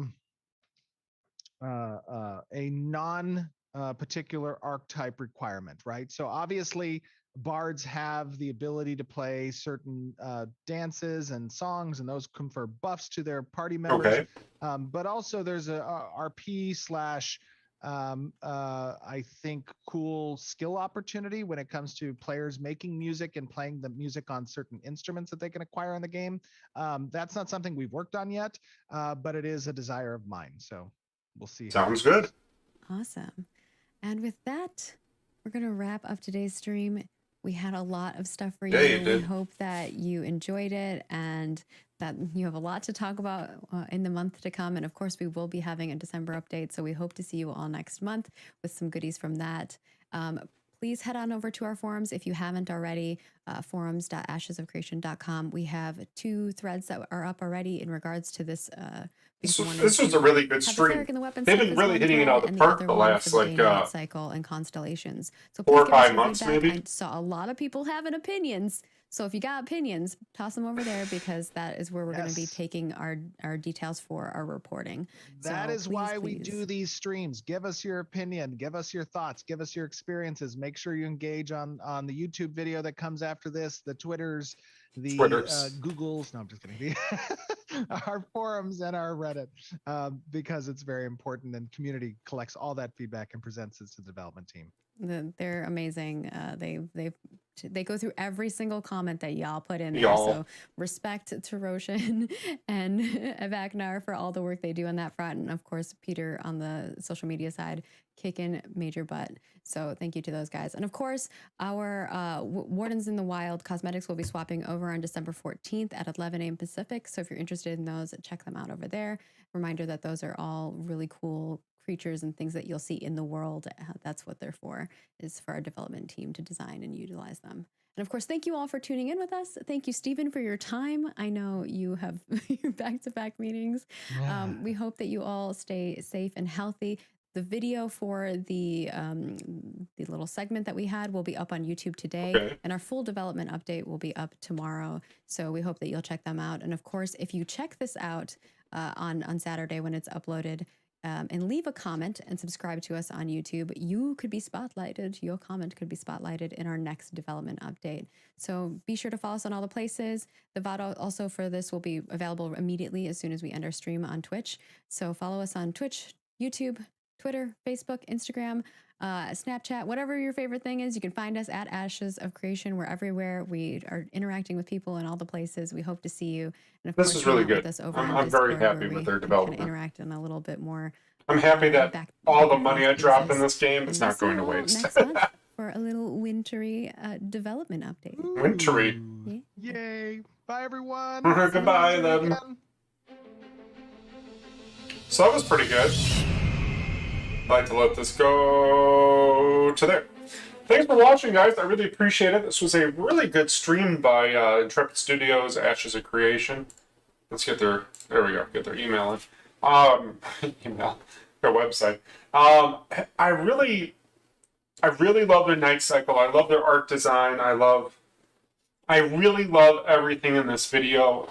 Speaker 3: non particular archetype requirement, right? So obviously, bards have the ability to play certain dances and songs, and those confer buffs to their party members.
Speaker 1: Okay.
Speaker 3: But also, there's a RP slash I think cool skill opportunity when it comes to players making music and playing the music on certain instruments that they can acquire in the game. That's not something we've worked on yet, but it is a desire of mine. So we'll see.
Speaker 1: Sounds good.
Speaker 2: Awesome. And with that, we're going to wrap up today's stream. We had a lot of stuff for you.
Speaker 1: Yeah, you did.
Speaker 2: We hope that you enjoyed it and that you have a lot to talk about in the month to come. And of course, we will be having a December update. So we hope to see you all next month with some goodies from that. Please head on over to our forums if you haven't already, forums.ashesofcreation.com. We have 2 threads that are up already in regards to this.
Speaker 1: This was a really good stream. They've been really hitting it out of the park the last like
Speaker 2: cycle and constellations. So
Speaker 1: 4 or 5 months, maybe.
Speaker 2: I saw a lot of people having opinions. So if you got opinions, toss them over there because that is where we're going to be taking our details for our reporting.
Speaker 3: That is why we do these streams. Give us your opinion, give us your thoughts, give us your experiences. Make sure you engage on the YouTube video that comes after this, the Twitters, the Googles. No, I'm just kidding. Our forums and our Reddit, because it's very important, and community collects all that feedback and presents it to the development team.
Speaker 2: They're amazing. They go through every single comment that y'all put in there.
Speaker 1: Y'all.
Speaker 2: So respect to Roshan and Evagnar for all the work they do on that front. And of course, Peter on the social media side, kicking major butt. So thank you to those guys. And of course, our Wardens in the Wild cosmetics will be swapping over on December 14th at 11 a.m. Pacific. So if you're interested in those, check them out over there. Reminder that those are all really cool creatures and things that you'll see in the world. That's what they're for, is for our development team to design and utilize them. And of course, thank you all for tuning in with us. Thank you, Stephen, for your time. I know you have your back-to-back meetings.
Speaker 3: Yeah.
Speaker 2: We hope that you all stay safe and healthy. The video for the little segment that we had will be up on YouTube today, and our full development update will be up tomorrow. So we hope that you'll check them out. And of course, if you check this out on Saturday when it's uploaded, and leave a comment and subscribe to us on YouTube, you could be spotlighted. Your comment could be spotlighted in our next development update. So be sure to follow us on all the places. The VOD also for this will be available immediately as soon as we end our stream on Twitch. So follow us on Twitch, YouTube, Twitter, Facebook, Instagram, Snapchat, whatever your favorite thing is. You can find us at Ashes of Creation. We're everywhere. We are interacting with people in all the places. We hope to see you. And of
Speaker 1: This
Speaker 2: course,
Speaker 1: is really
Speaker 2: hang out
Speaker 1: good.
Speaker 2: with us over
Speaker 1: I'm
Speaker 2: on
Speaker 1: very
Speaker 2: Discord,
Speaker 1: happy
Speaker 2: where
Speaker 1: with their
Speaker 2: we can
Speaker 1: development.
Speaker 2: kinda interact in a little bit more.
Speaker 1: I'm happy that all the money I dropped in this game is
Speaker 2: And
Speaker 1: not
Speaker 2: we'll see
Speaker 1: going to
Speaker 2: you all
Speaker 1: waste.
Speaker 2: next month for a little wintry development update.
Speaker 1: Wintry.
Speaker 2: Yeah.
Speaker 3: Yay. Bye, everyone.
Speaker 1: Goodbye, then.
Speaker 3: Weekend.
Speaker 1: So that was pretty good. I'd like to let this go to there. Thanks for watching, guys. I really appreciate it. This was a really good stream by Intrepid Studios, Ashes of Creation. Let's get their, there we go, get their email in. Email, their website. I really love their night cycle. I love their art design. I really love everything in this video.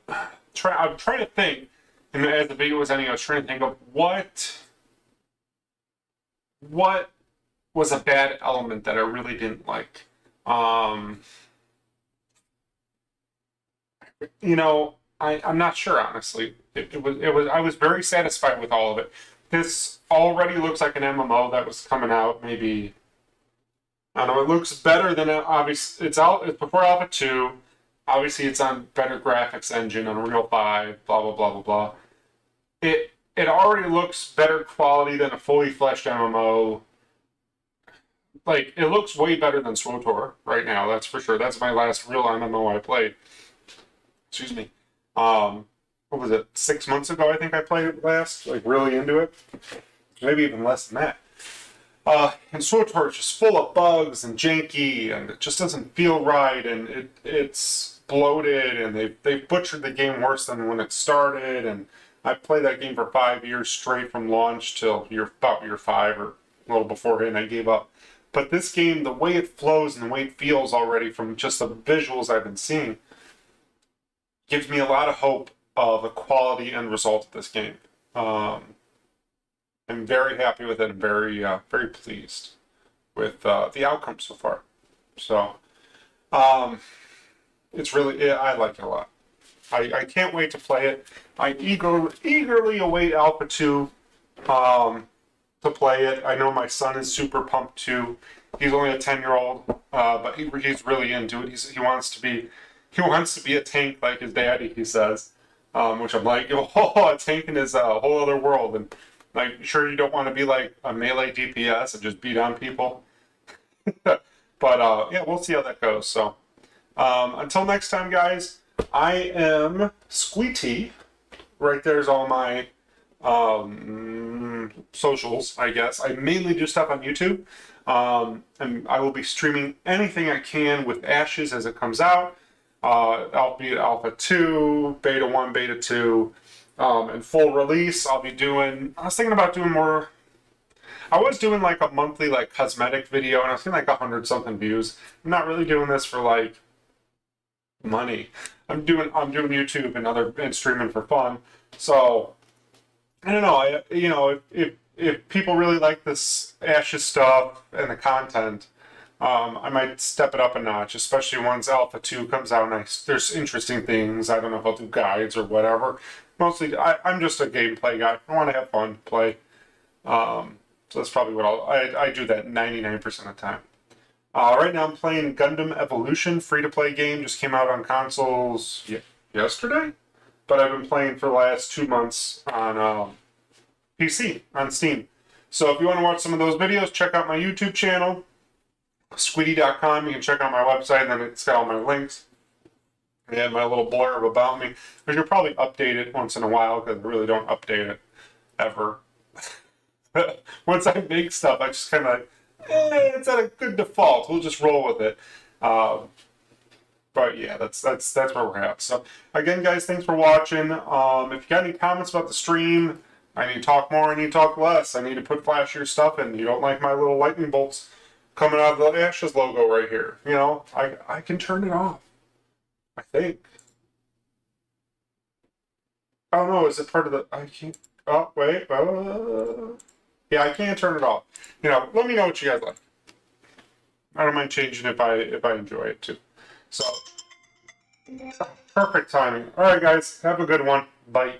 Speaker 1: I'm trying to think, and as the video was ending, I was trying to think of what was a bad element that I really didn't like. You know, I'm not sure, honestly. It was I was very satisfied with all of it. This already looks like an MMO that was coming out maybe, I don't know, it looks better than, obviously it's before Alpha 2. Obviously it's on better graphics engine, Unreal 5, blah blah blah blah blah. It already looks better quality than a fully fleshed MMO. Like, it looks way better than SWTOR right now, that's for sure. That's my last real MMO I played. Excuse me. What was it, 6 months ago I think I played it last, like really into it. maybe even less than that. And SWTOR is just full of bugs and janky, and it just doesn't feel right, and it's bloated, and they butchered the game worse than when it started. And I played that game for 5 years straight from launch till about year 5 or a little beforehand. I gave up. But this game, the way it flows and the way it feels already from just the visuals I've been seeing, gives me a lot of hope of a quality end result of this game. I'm very happy with it and very pleased with the outcome so far. So, it's really, I like it a lot. I can't wait to play it. I eagerly await Alpha 2 to play it. I know my son is super pumped too. He's only a 10-year-old, but he's really into it. He wants to be a tank like his daddy, he says. Which I'm like, oh, a tank is a whole other world. And like, sure, you don't want to be like a melee DPS and just beat on people. But yeah, we'll see how that goes. So until next time, guys, I am squeetee. Right there's all my socials, I guess. I mainly do stuff on YouTube. And I will be streaming anything I can with Ashes as it comes out. Albeit Alpha 2, Beta 1, Beta 2, and full release. I was thinking about doing more. I was doing like a monthly like cosmetic video, and I was getting like 100 something views. I'm not really doing this for like money. I'm doing YouTube and streaming for fun. So I don't know. If people really like this Ashes stuff and the content, I might step it up a notch, especially once Alpha 2 comes out. There's interesting things. I don't know if I'll do guides or whatever. Mostly, I'm just a gameplay guy. I want to have fun, play. So that's probably what I do that 99% of the time. Right now I'm playing Gundam Evolution, free-to-play game. Just came out on consoles yesterday. But I've been playing for the last 2 months on PC, on Steam. So if you want to watch some of those videos, check out my YouTube channel. squeetee.com. You can check out my website, and then it's got all my links and my little blurb about me. I should probably update it once in a while because I really don't update it ever. Once I make stuff, I just kind of it's at a good default. We'll just roll with it. But yeah, that's where we're at. So again, guys, thanks for watching. If you got any comments about the stream, I need to talk more, I need to talk less, I need to put flashier stuff in. You don't like my little lightning bolts coming out of the Ashes logo right here. You know, I can turn it off. I think. Oh no, is it part of the? I can't. Oh wait. Yeah, I can't turn it off. You know, let me know what you guys like. I don't mind changing if I enjoy it too. So perfect timing. All right, guys, have a good one. Bye.